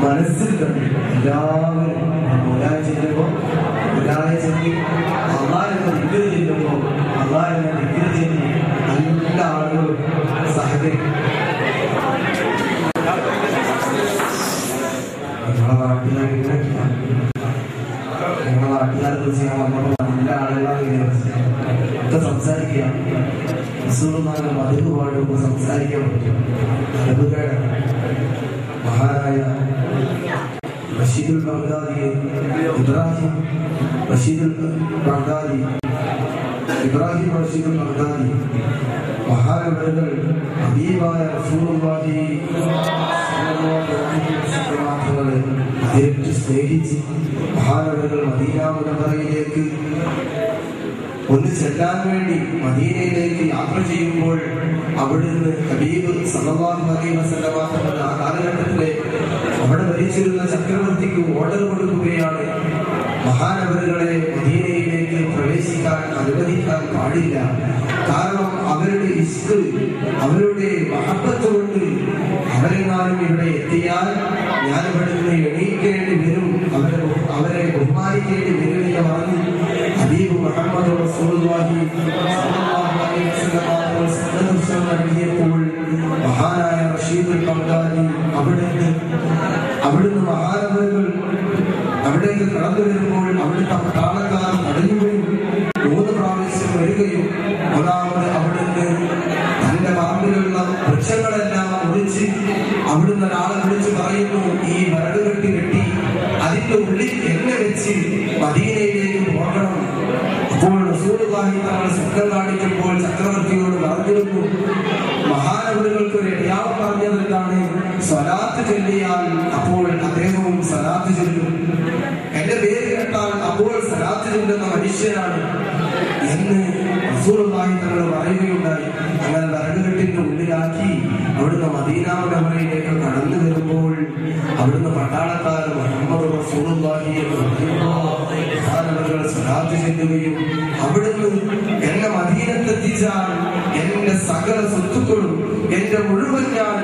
മനസ്സിൽ കണ്ടു എല്ലാവരും ചെല്ലുമ്പോൾ അള്ളാഹെന്ന ദിക്ർ ചെല്ലുമ്പോൾ അള്ളാഹെന്ന ദിക്ർ ചെല്ലി നല്ല ആളുകൾ സഹകരിക്കും. ഞങ്ങളെ നാട്ടുകാരെ കുറിച്ച് ഞാൻ വന്നപ്പോൾ നല്ല ആളുകളാണ് ഒക്കെ സംസാരിക്കുക. റസൂലുള്ളാഹിന്റെ മദ്ഹ് പാടുമ്പോൾ സംസാരിക്കാൻ പറ്റും. അറബുകാരാണ്. മഹാനായ റഷീദുൽ ബഗ്ദാദി ഇബ്രാഹിം റഷീദുൽ ബഗ്ദാദി മഹാനവറുകൾ ഹബീബായ റസൂലുള്ളാഹി നേരിട്ട് സ്നേഹിച്ച് മഹാനവറുകൾ മദീന മുനവ്വറയിലേക്ക് ഒന്ന് ചെല്ലാൻ വേണ്ടി മദീനയിലേക്ക് യാത്ര ചെയ്യുമ്പോൾ അവിടുന്ന് ഹബീബ് സല്ലല്ലാഹു അലൈഹി വസല്ലം ആ കാലഘട്ടത്തിലെ അവിടെ ഭരിച്ചിരുന്ന ചക്രവർത്തിക്ക് ഓർഡർ കൊടുക്കുകയാണ്, മഹാനവറുകളെ മദീനയിലേക്ക് പ്രവേശിക്കാൻ അനുവദിക്കാൻ പാടില്ല. കാരണം അവരുടെ ഇഷ്ക്, അവരുടെ മഹബത്ത് കൊണ്ട് അവരെങ്ങാനും ഇവിടെ എത്തിയാൽ ഞാൻ ഇവിടെ നിന്ന് എണീക്കേണ്ടി വരും, അവരെ ബഹുമാനിക്കേണ്ടി വരും എന്ന് പറഞ്ഞ് ഹബീബ് മുഹമ്മദ് റസൂലുള്ളാഹി സ്വല്ലല്ലാഹു അലൈഹി വസല്ലം നൽകിയപ്പോൾ മഹാനായ റഷീദുൽ ബഗ്ദാദി അവിടുന്ന് മഹാനവറുകൾ അവിടേക്ക് കടന്നു വരുമ്പോൾ അവിടുത്തെ പട്ടാളക്കാർ തടയുകയും 3 പ്രാവശ്യം വരികയും ഒന്നാമത് അവിടുന്ന് തന്റെ പറമ്പിലുള്ള വൃക്ഷങ്ങളെല്ലാം ഒഴിച്ച് അവിടുന്ന് ഒരാളെ വിളിച്ച് പറയുന്നു, ഈ വരട് കെട്ടി അതിന്റെ ഉള്ളിൽ എണ്ണ വെച്ച് മദീനയിലേക്ക് പോകണം. അപ്പോൾ റസൂലുള്ളാഹി തങ്ങൾ സ്വപ്നം കാണിക്കുമ്പോൾ ചക്രവർത്തിയോട് പറഞ്ഞിരുന്നു, മഹാനവറുകൾക്ക് ഒരു ഇടയാവ് പറഞ്ഞത് എന്താണ്? സ്വലാത്ത് ചൊല്ലിയാൽ അപ്പോൾ അദ്ദേഹവും സ്വലാത്ത് ചൊല്ലും, എന്റെ പേര് കേട്ടാൽ അപ്പോൾ സ്വലാത്ത് ചൊല്ലുന്ന മനുഷ്യനാണ് എന്ന് റസൂലുള്ളാഹി തങ്ങൾ പറയുകയുണ്ടായി. അങ്ങനെ വരടുകെട്ടിന്റെ ഉള്ളിലാക്കി അവിടുന്ന് മദീന മുനവ്വറയിലേക്ക് കടന്നു വരുമ്പോൾ അവിടുന്ന് പട്ടാളക്കാർ മുഹമ്മദ് റസൂലുള്ളാഹി സ്വലാത്ത് ചെല്ലുകയും അവിടുന്ന് എന്നെ മദീനത്തെത്തിച്ചാൽ എന്റെ സകല സ്വത്തുക്കളും എന്റെ മുഴുവൻ ഞാൻ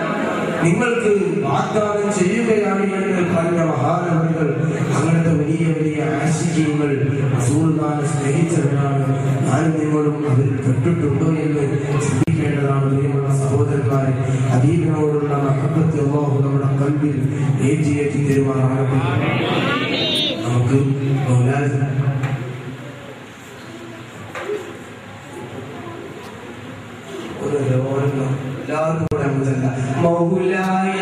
നിങ്ങൾക്ക് വാഗ്ദാനം ചെയ്യുകയാണ് എന്ന് പറഞ്ഞ മഹാനവറുകൾ അങ്ങനത്തെ വലിയ വലിയ ആശിക്യങ്ങൾ റസൂലുള്ളാഹിനെ സ്നേഹിച്ചവരാണ്. ഞാനും നിങ്ങളും അവരിൽ പെട്ടിട്ടുണ്ടോ എന്ന് ചിന്തിക്കേണ്ടതാണ്. പ്രിയമുള്ള സഹോദരന്മാരെ, ഹബീബിനോടുള്ള മഹബത്ത് അല്ലാഹു നമ്മുടെ ഖൽബിൽ ഏറ്റി തരുമാറാകട്ടെ. നമുക്ക് എല്ലാവർക്കും കൂടെ അമുതല്ല മൗലായ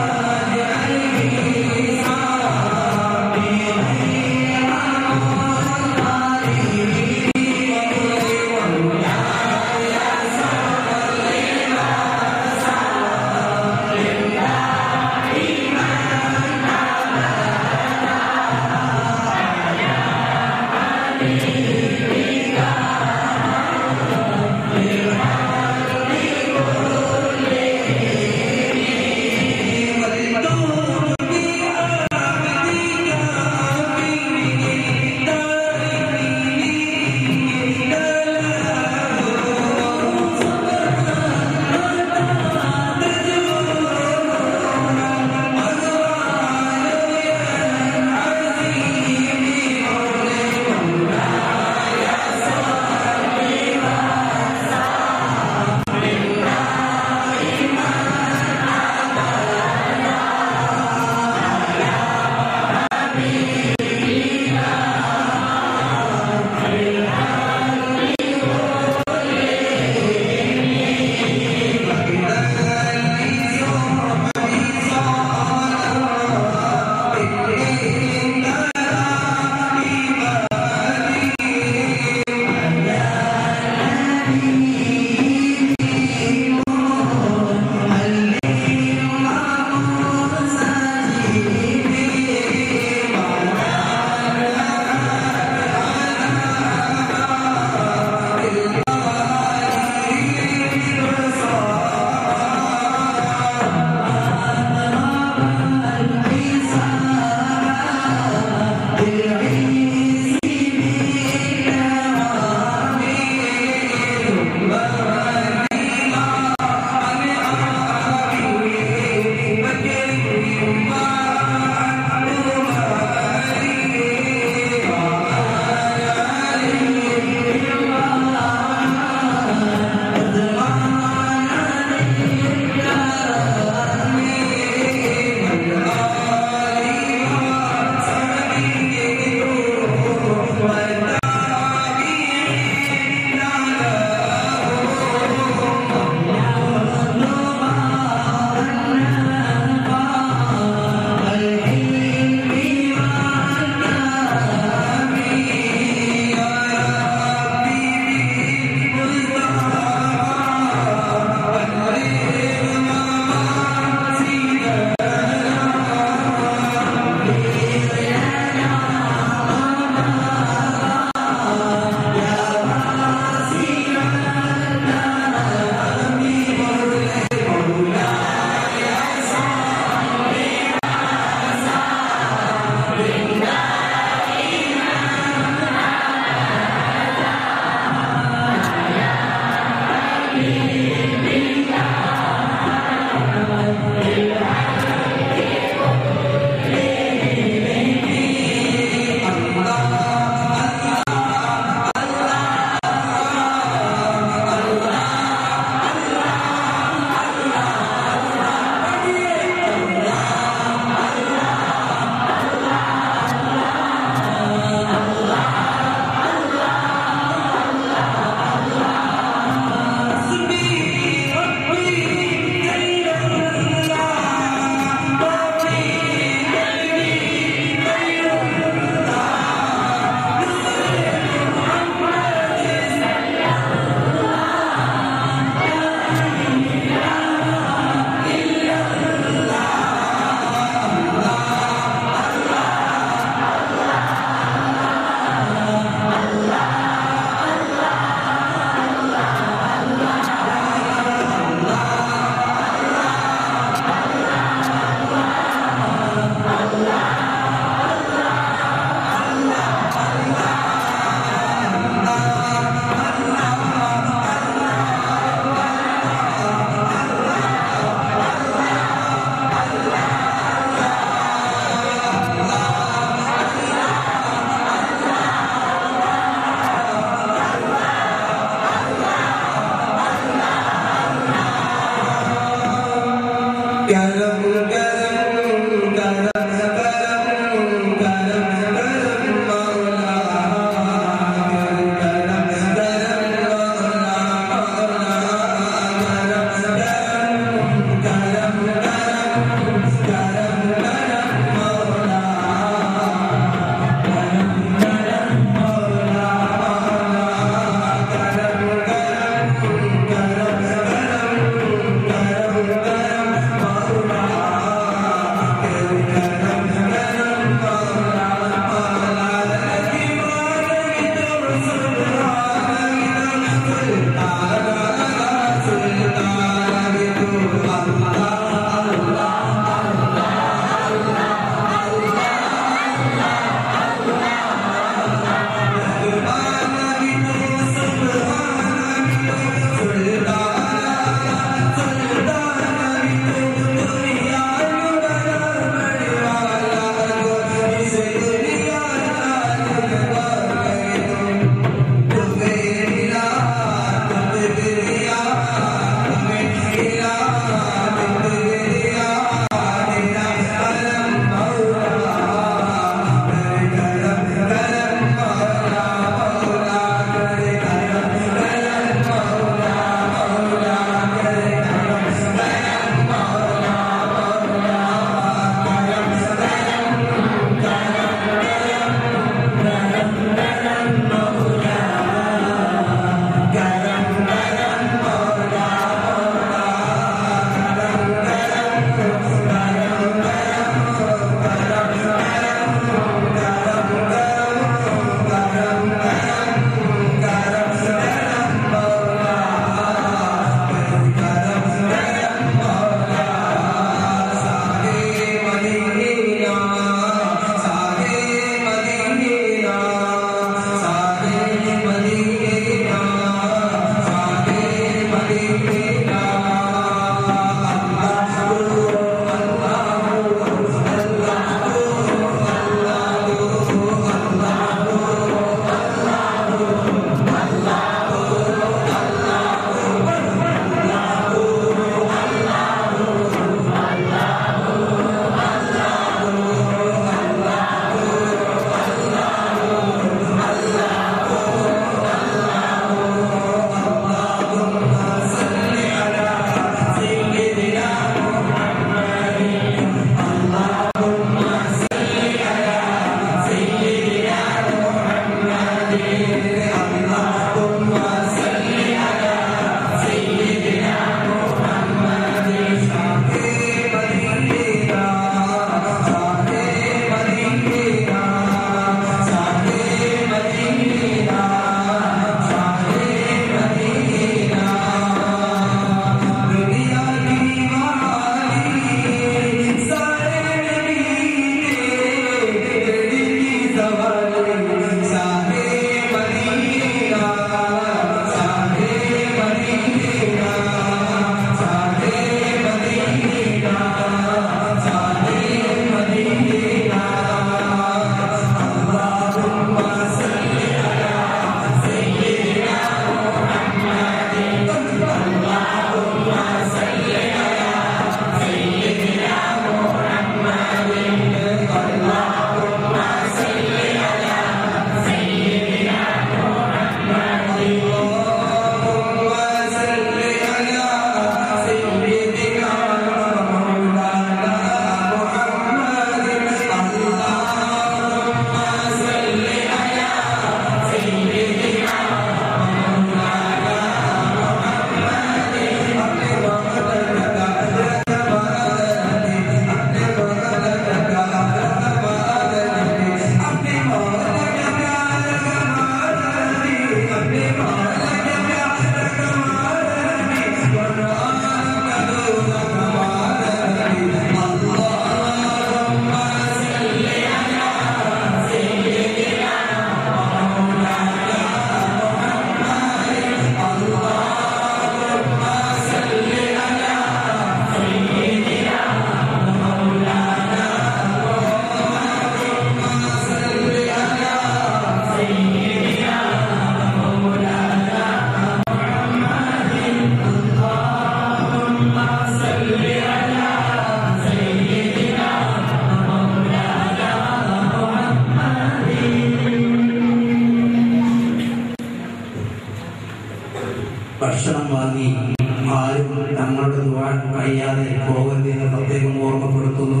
ആരും തങ്ങളുടെ ദുആ കഴിയാതെ പോകരുതെന്ന് പ്രത്യേകം ഓർമ്മപ്പെടുത്തുന്നു.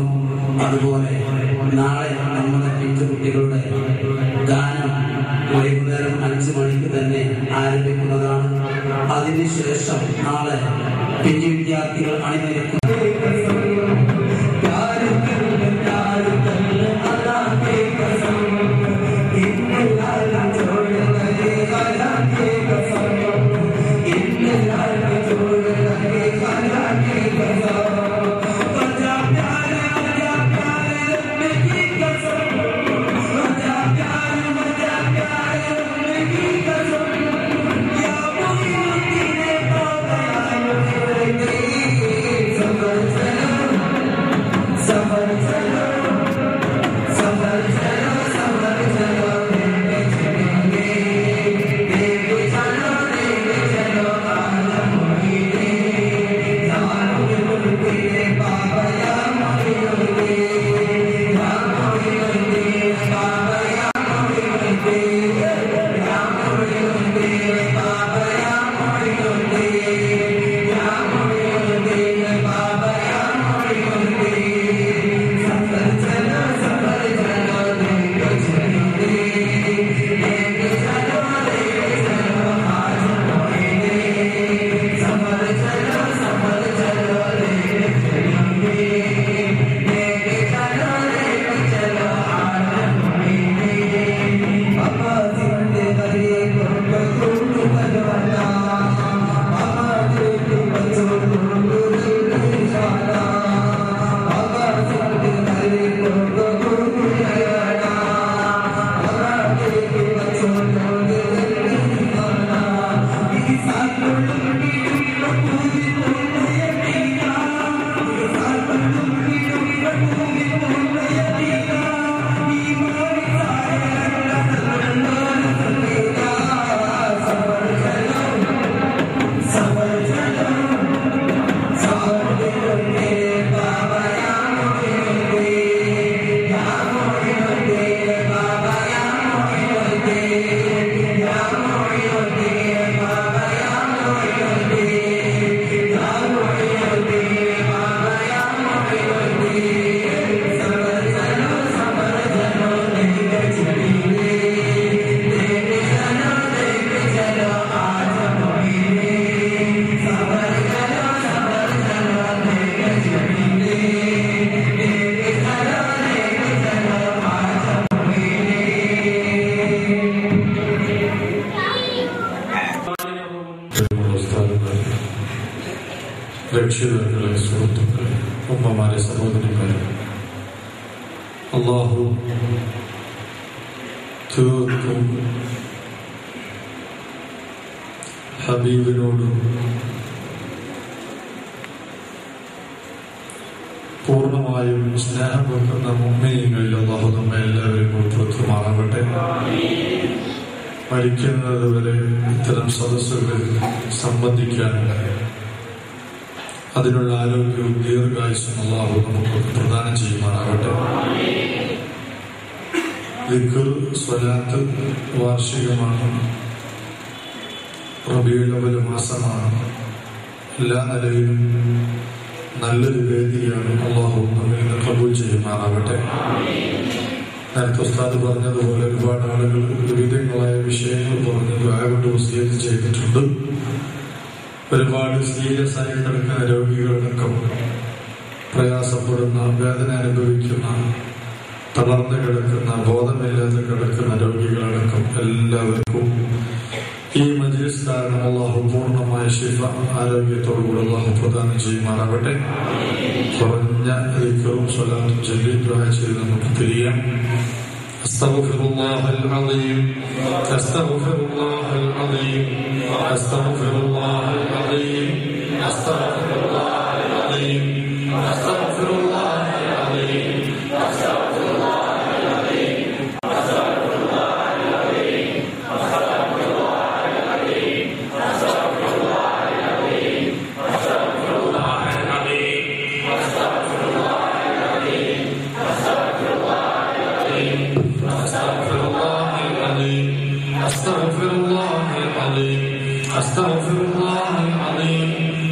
അതുപോലെ നാളെ നമ്മുടെ പിഞ്ചു കുട്ടികളുടെ ഗാനം വൈകുന്നേരം 5 മണിക്ക് തന്നെ ആരംഭിക്കുന്നതാണ്. അതിനുശേഷം നാളെ പിഞ്ചു വിദ്യാർത്ഥികൾ അണിനിരക്കുന്ന രക്ഷിതാക്കളെ, സുഹൃത്തുക്കളെ, ഉമ്മമാരെ, സഹോദരിമാരെ, അല്ലാഹു തീർത്തും ഹബീബിനോട് പൂർണ്ണമായും സ്നേഹം വെക്കുന്ന മുഅ്മിനീങ്ങളിൽ അല്ലാഹു നമ്മെ എല്ലാവരെയും ഉൾപ്പെടുത്തുമാറാകട്ടെ. മരിക്കുന്നത് വരെ ഇത്തരം സദസ്സുകളിൽ സംബന്ധിക്കാൻ അതിനുള്ള ആരോഗ്യവും ദീർഘായുസ്സും അല്ലാഹു നമുക്ക് പ്രദാനം ചെയ്യുമാറാകട്ടെ. ദിക്ർ, സ്വലാത്ത് വാർഷികമാണ്. റബീഉൽ അവ്വൽ മാസമാണ്. എല്ലാ നിലയിലും നല്ലൊരു വേദിയാണ്. അല്ലാഹു നമ്മെ ഖബൂൽ ചെയ്യുമാറാകട്ടെ. നേരത്തെ ഉസ്താദ് പറഞ്ഞതുപോലെ ഒരുപാട് ആളുകൾ വിവിധങ്ങളായ വിഷയങ്ങൾ പറഞ്ഞ് ദുആ കൊണ്ട് വസിയത്ത് ചെയ്തിട്ടുണ്ട്. ഒരുപാട് സീരിയസ് ആയി കിടക്കുന്ന രോഗികളടക്കം, പ്രയാസപ്പെടുന്ന, വേദന അനുഭവിക്കുന്ന, തളർന്നു കിടക്കുന്ന, ബോധമില്ലാതെ കിടക്കുന്ന രോഗികളടക്കം എല്ലാവർക്കും ഈ മജ്ലിസ് കാരണം അല്ലാഹു പൂർണ്ണമായ ശിഫ, ആരോഗ്യത്തോടുകൂടി അല്ലാഹു പ്രദാനം ചെയ്യുമാറാകട്ടെ. കുറഞ്ഞ ദിക്റും സ്വലാത്തും ചൊല്ലി ദുആ ചെയ്ത് നമുക്ക് പിരിയാം. അസ്തഗ്ഫിറുല്ലാഹൽ അളീം, അസ്തഗ്ഫിറുല്ലാഹൽ അളീം, അസ്തഗ്ഫിറുല്ലാഹൽ അളീം, അസ്തഗ്ഫിറുല്ലാഹൽ അളീം, അസ്തഗ്ഫിറുല്ലാഹൽ അളീം, അസ്തഗ്ഫിറുല്ലാഹൽ അളീം, അസ്തഗ്ഫിറുല്ലാഹൽ അളീം, അസ്തഗ്ഫിറുല്ലാഹൽ അളീം, അസ്തഗ്ഫിറുല്ലാഹൽ അളീം, അസ്തഗ്ഫിറുല്ലാഹൽ അളീം, അസ്തഗ്ഫിറുല്ലാഹൽ അളീം, അസ്തഗ്ഫിറുല്ലാഹൽ അളീം, അസ്തഗ്ഫിറുല്ലാഹൽ അളീം, അസ്തഗ്ഫിറുല്ലാഹൽ അളീം, അസ്തഗ്ഫിറുല്ലാഹൽ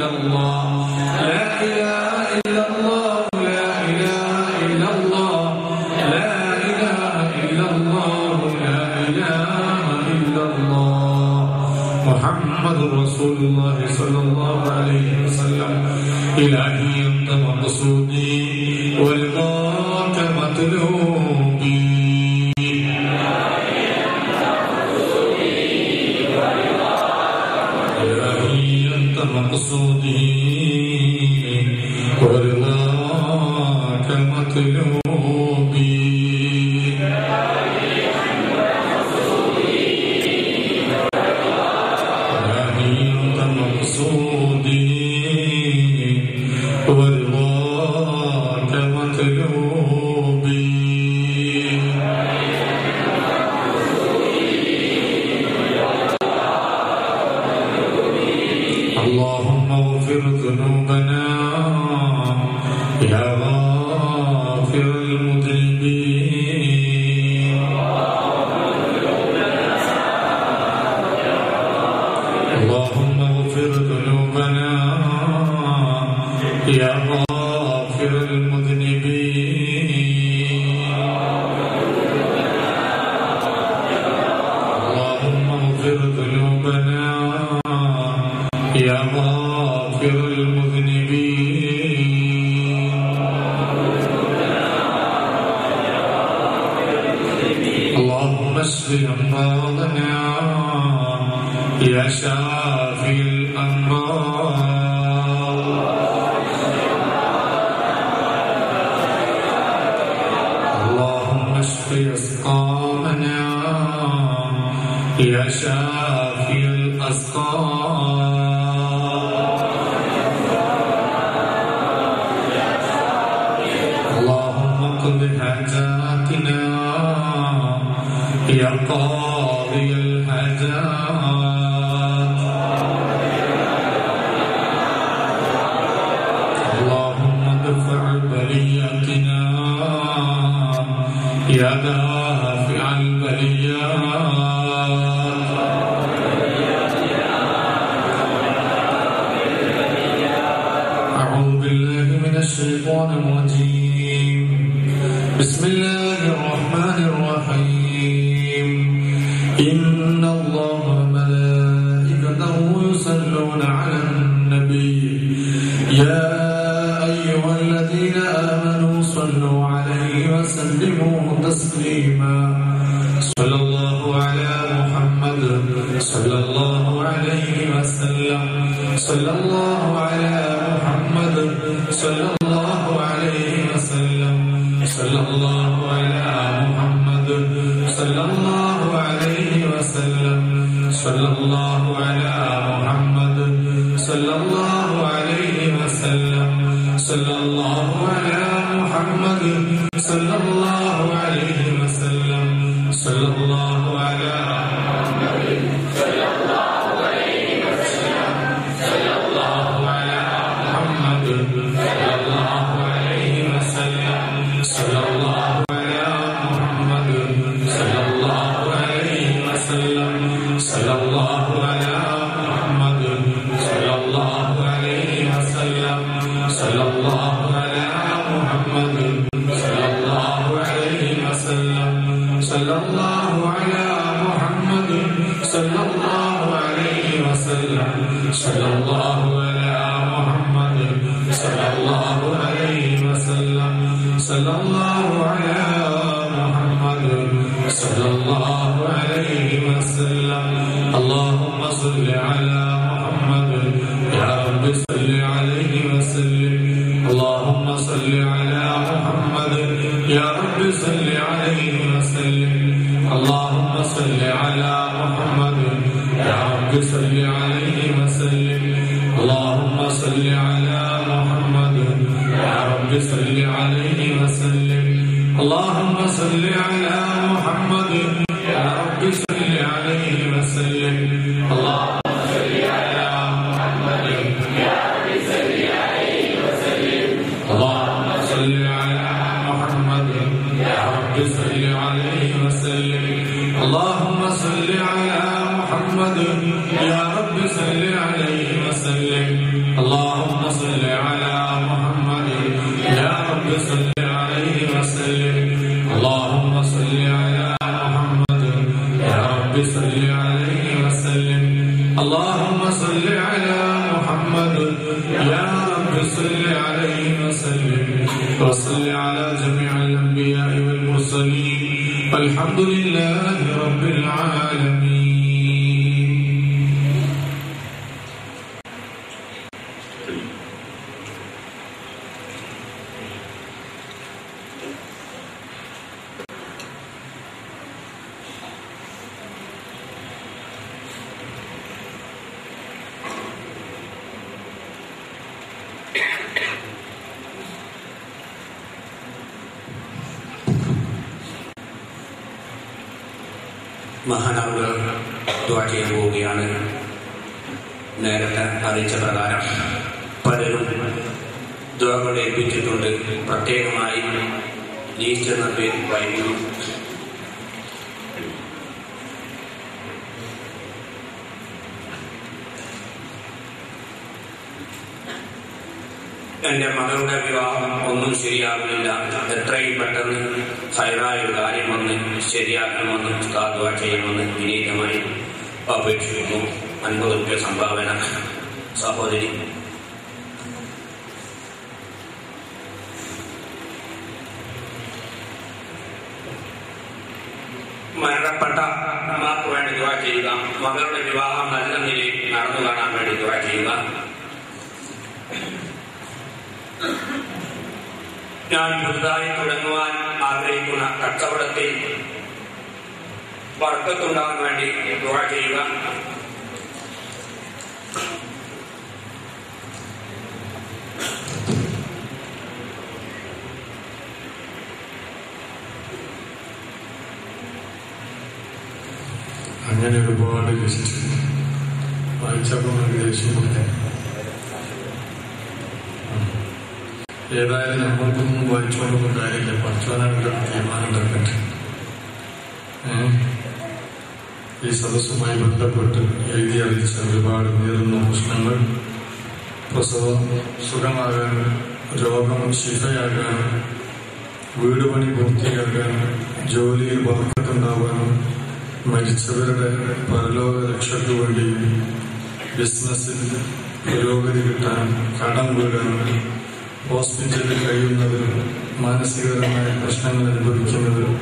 إلا الله لا إله إلا الله لا إله إلا الله لا إله إلا الله لا إله إلا الله محمد رسول الله صلى الله عليه وسلم إلهي أنت مقصودي ورضاك مطلوبي مقصودي ورضاك مطلوبي إلهي أنت مقصودي ورضاك مطلوبي اللهم اغفر ذنوبنا يا غافر المذنبين اللهم اغفر ذنوبنا يا غافر المذنبين اللهم اغفر ذنوبنا يا غافر المذنبين اللهم اشف أمراضنا يا شافي الأمراض اللهم اشف أسقامنا يا شافي الأسقام اللهم اقض حاجاتنا يا قاضي الحاجات اللهم ادفع بلياتنا يا دافع البليات أعوذ بالله من الشيطان الرجيم بسم الله الرحمن الرحيم إن الله وملائكته يصلون على النبي يا أيها الذين آمنوا صلوا عليه وسلموا تسليما صلى الله على محمد صلى الله عليه وسلم صلى الله على محمد صلى الله عليه وسلم صلى الله على محمد صلى الله عليه وسلم صلى الله على محمد صلى الله عليه وسلم صلى الله على محمد صلى الله عليه وسلم صلى الله على محمد صلى الله عليه وسلم صلى الله على محمد صلى الله عليه وسلم صلى الله على محمد صلى الله عليه وسلم صلى الله على محمد صلى الله عليه وسلم صلى الله على محمد صلى الله عليه وسلم صلى الله على محمد صلى الله عليه وسلم صلى الله على محمد صلى الله عليه وسلم صلى الله على محمد صلى الله عليه وسلم اللهم صل على محمد يا رب صل عليه وسلم اللهم صل على محمد يا رب صل عليه وسلم اللهم صل على محمد يا رب صل عليه وسلم اللهم صل على محمد يا رب صل عليه وسلم اللهم صل على محمد يا رب صل عليه وسلم اللهم صل على محمد يا رب صل عليه وسلم اللهم صل على محمد يا رب صل عليه وسلم اللهم صل على محمد يا رب صل عليه وسلم اللهم صل على محمد يا رب صل عليه وسلم اللهم صل على محمد يا رب صل عليه وسلم اللهم صل على محمد يا رب صل عليه وسلم وصل على جميع الأنبياء والمرسلين والحمد لله رب العالمين. മഹാനവറുകൾ ദുആ ചെയ്യാൻ പോവുകയാണ്. നേരത്തെ അറിയിച്ച പ്രകാരം പലരും ദുആകൾ ഏൽപ്പിച്ചിട്ടുണ്ട്. പ്രത്യേകമായി ലീസ്റ്റ് എന്ന പേര് വൈകുന്നു. എന്റെ മകളുടെ വിവാഹം ഒന്നും ശരിയാകുന്നില്ല. എത്രയും പെട്ടെന്ന് ഹൈറായ ഒരു കാര്യം വന്ന് ശരിയാക്കണമെന്ന് ദുആ ചെയ്യണമെന്ന് വിനീതമായി അപേക്ഷിക്കുന്നു. 50 രൂപ സംഭാവന സഹോദരി. മരണപ്പെട്ട അമ്മക്ക് വേണ്ടി ദുആ ചെയ്യുക. മകളുടെ വിവാഹം നല്ല നിലയിൽ നടന്നു കാണാൻ വേണ്ടി ദുആ ചെയ്യുക. ഞാൻ പുതുതായി തുടങ്ങുവാൻ ആഗ്രഹിക്കുന്ന കച്ചവടത്തിൽ ബർക്കത്തുണ്ടാകാൻ വേണ്ടി ദുആ ചെയ്യുക. അങ്ങനെ ഒരുപാട് ലിസ്റ്റ് വായിച്ചപ്പോൾ ദേഷ്യമുണ്ട്. ഏതായാലും നമ്മൾക്കൊന്നും വായിച്ചോണ്ടൊന്നും കാര്യമില്ല. പഠിച്ചോനായിട്ട് തീരുമാനം എടുക്കട്ടെ. ഈ സദസ്സുമായി ബന്ധപ്പെട്ട് എഴുതി അറിയിച്ച ഒരുപാട് നേരുന്ന പ്രശ്നങ്ങൾ, പ്രസവം സുഖമാകാനും, രോഗം ശിഫയാകാനും, വീട് പണി പൂർത്തിയാക്കാനും, ജോലിയിൽ ബർക്കത്തുണ്ടാവാനും, മരിച്ചവരുടെ പരലോക രക്ഷയ്ക്ക് വേണ്ടിയും, ബിസിനസ്സിൽ പുരോഗതി കിട്ടാനും, കടം വീഴാനും, ഹോസ്പിറ്റലിൽ കഴിയുന്നവരും, മാനസികപരമായ പ്രശ്നങ്ങൾ അനുഭവിക്കുന്നവരും,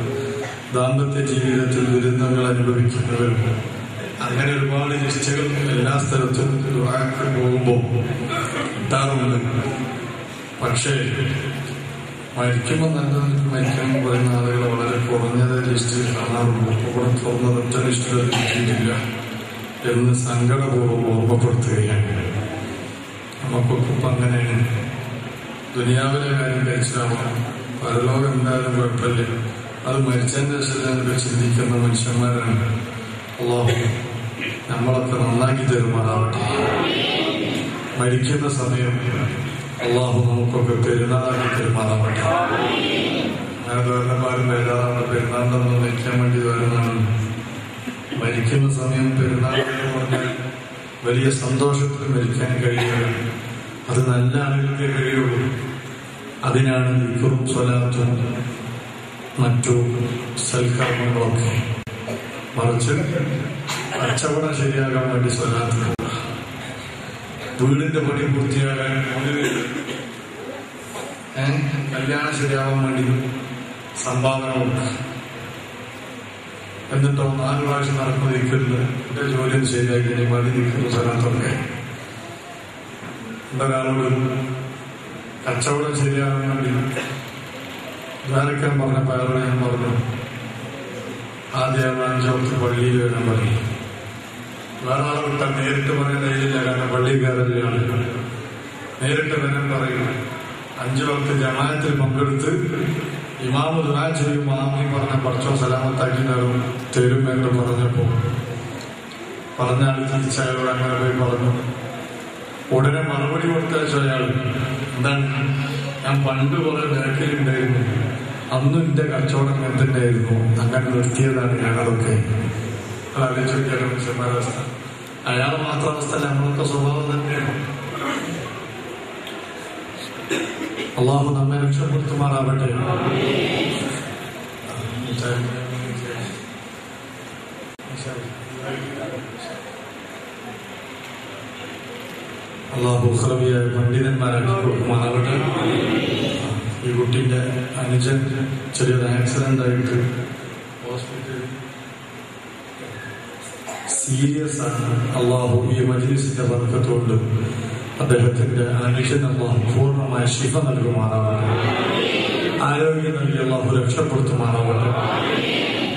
ദാമ്പത്യ ജീവിതത്തിൽ ദുരന്തങ്ങൾ അനുഭവിക്കുന്നവരും, അങ്ങനെ ഒരുപാട് ലിസ്റ്റുകൾ എല്ലാ സ്ഥലത്തും ദുആക്ക് പോകുമ്പോൾ കിട്ടാറുണ്ട്. പക്ഷേ മരിക്കുമ്പോൾ നല്ലവർക്ക് മരിക്കാൻ പറയുന്ന ആളുകൾ വളരെ കുറഞ്ഞത് ലിസ്റ്റിൽ കാണാറുള്ളൂ. ഇവിടെ തുറന്നതൊറ്റ ലിസ്റ്റുകൾ കിട്ടിയിട്ടില്ല എന്ന് സങ്കടപൂർവ്വം ഓർമ്മപ്പെടുത്തുകയാണ്. നമുക്കൊക്കെ ഇപ്പം അങ്ങനെയാണ്. ദുനിയാവിലെ കാര്യം കഴിച്ചാവാം, പരലോകം എന്തായാലും കുഴപ്പമില്ല, അത് മരിച്ചതിന്റെ ശേഷം ചിന്തിക്കുന്ന മനുഷ്യന്മാരാണ്. അല്ലാഹു നമ്മളൊക്കെ നന്നാക്കി തരുമാറാവട്ടെ. മരിക്കുന്ന സമയം അല്ലാഹു നമുക്കൊക്കെ പെരുന്നാളാക്കി തരുമാറാവട്ടെ. അങ്ങനെ വേറെമാരും വരാറാണ്. പെരുന്നാളിനൊന്നും മരിക്കാൻ വേണ്ടി വരുന്നതാണ്. മരിക്കുന്ന സമയം പെരുന്നാളെന്ന് പറഞ്ഞാൽ വലിയ സന്തോഷത്തിൽ മരിക്കാൻ കഴിയുക. അത് നല്ല ആളുകൾക്ക് കഴിയുള്ളൂ. അതിനാണ് ദിക്റും സ്വലാത്തും മറ്റു സൽക്കർമ്മങ്ങളൊക്കെ. മറിച്ച് കച്ചവടം ശരിയാകാൻ വേണ്ടി സ്വലാത്ത്, വീടിന്റെ പണി പൂർത്തിയാകാൻ, കല്യാണം ശരിയാവാൻ വേണ്ടി സംഭാവന കൊടുക്കുക. എന്നിട്ടോ 4 പ്രാവശ്യം നടക്കുന്ന ദിക്റില് എന്റെ ജോലിയും ശരിയാക്കി ഇനി മടി ദിക്റും സ്വലാത്തൊക്കെ. ഒരാളോട് കച്ചവടം ശരിയാകാൻ വേണ്ടി ധാരക്കാൻ പറഞ്ഞപ്പോൾ അയാളോട് ഞാൻ പറഞ്ഞു, ആദ്യം 5 പള്ളിയിൽ വരാൻ പറഞ്ഞു. വേറെ ആളെ വിട്ടാൽ നേരിട്ട് പറയാൻ കഴിയില്ല, കാരണം പള്ളിക്കാരല്ലാണ്. നേരിട്ട് വരാൻ പറയും. 5 വക്ത് ജമാഅത്തിൽ പങ്കെടുത്ത് ഇമാമ് ദുആ ചെയ്യും. മാമി പറഞ്ഞ പഠിച്ചോ സലാമത്താക്കി തരും എന്ന് പറഞ്ഞപ്പോ പറഞ്ഞ ആൾ തിരിച്ചയാളോട് അങ്ങനെ പോയി പറഞ്ഞു. ഉടനെ മറുപടി കൊടുത്തയച്ചോ അയാൾ. എന്താണ്? ഞാൻ പണ്ട് കുറെ ബാക്കിലുണ്ടായിരുന്നു, അന്നും എന്റെ കച്ചവടം അങ്ങനെ തന്നെയായിരുന്നു, അങ്ങനെ നിർത്തിയതാണ് ഞങ്ങളൊക്കെ. അതാലോചിക്കാൻ മനുഷ്യന്മാരുടെ അവസ്ഥ. അയാൾ മാത്രം അവസ്ഥ നമ്മളൊക്കെ സ്വഭാവം തന്നെയാണ്. അള്ളാഹു നമ്മെ രക്ഷപ്പെടുത്തുമാറാവട്ടെ. അള്ളാഹു ഉഖ്റവിയായ പണ്ഡിതന്മാരാക്കി കൊടുക്കുമാറാവട്ടെ. ഈ കുട്ടിന്റെ അനുജൻ ചെറിയൊരു ആക്സിഡന്റ് ആയിട്ട് ഹോസ്പിറ്റലിൽ സീരിയസ് ആണ്. അള്ളാഹു ഈ മജ്‌ലിസിന്റെ ബർക്കത്തുകൊണ്ട് അദ്ദേഹത്തിന്റെ അനുജൻ അള്ളാഹു പൂർണ്ണമായ ശിഫ നൽകുമാറാവട്ടെ. ആരോഗ്യം നൽകി അള്ളാഹു രക്ഷപ്പെടുത്തുമാറാവട്ടെ.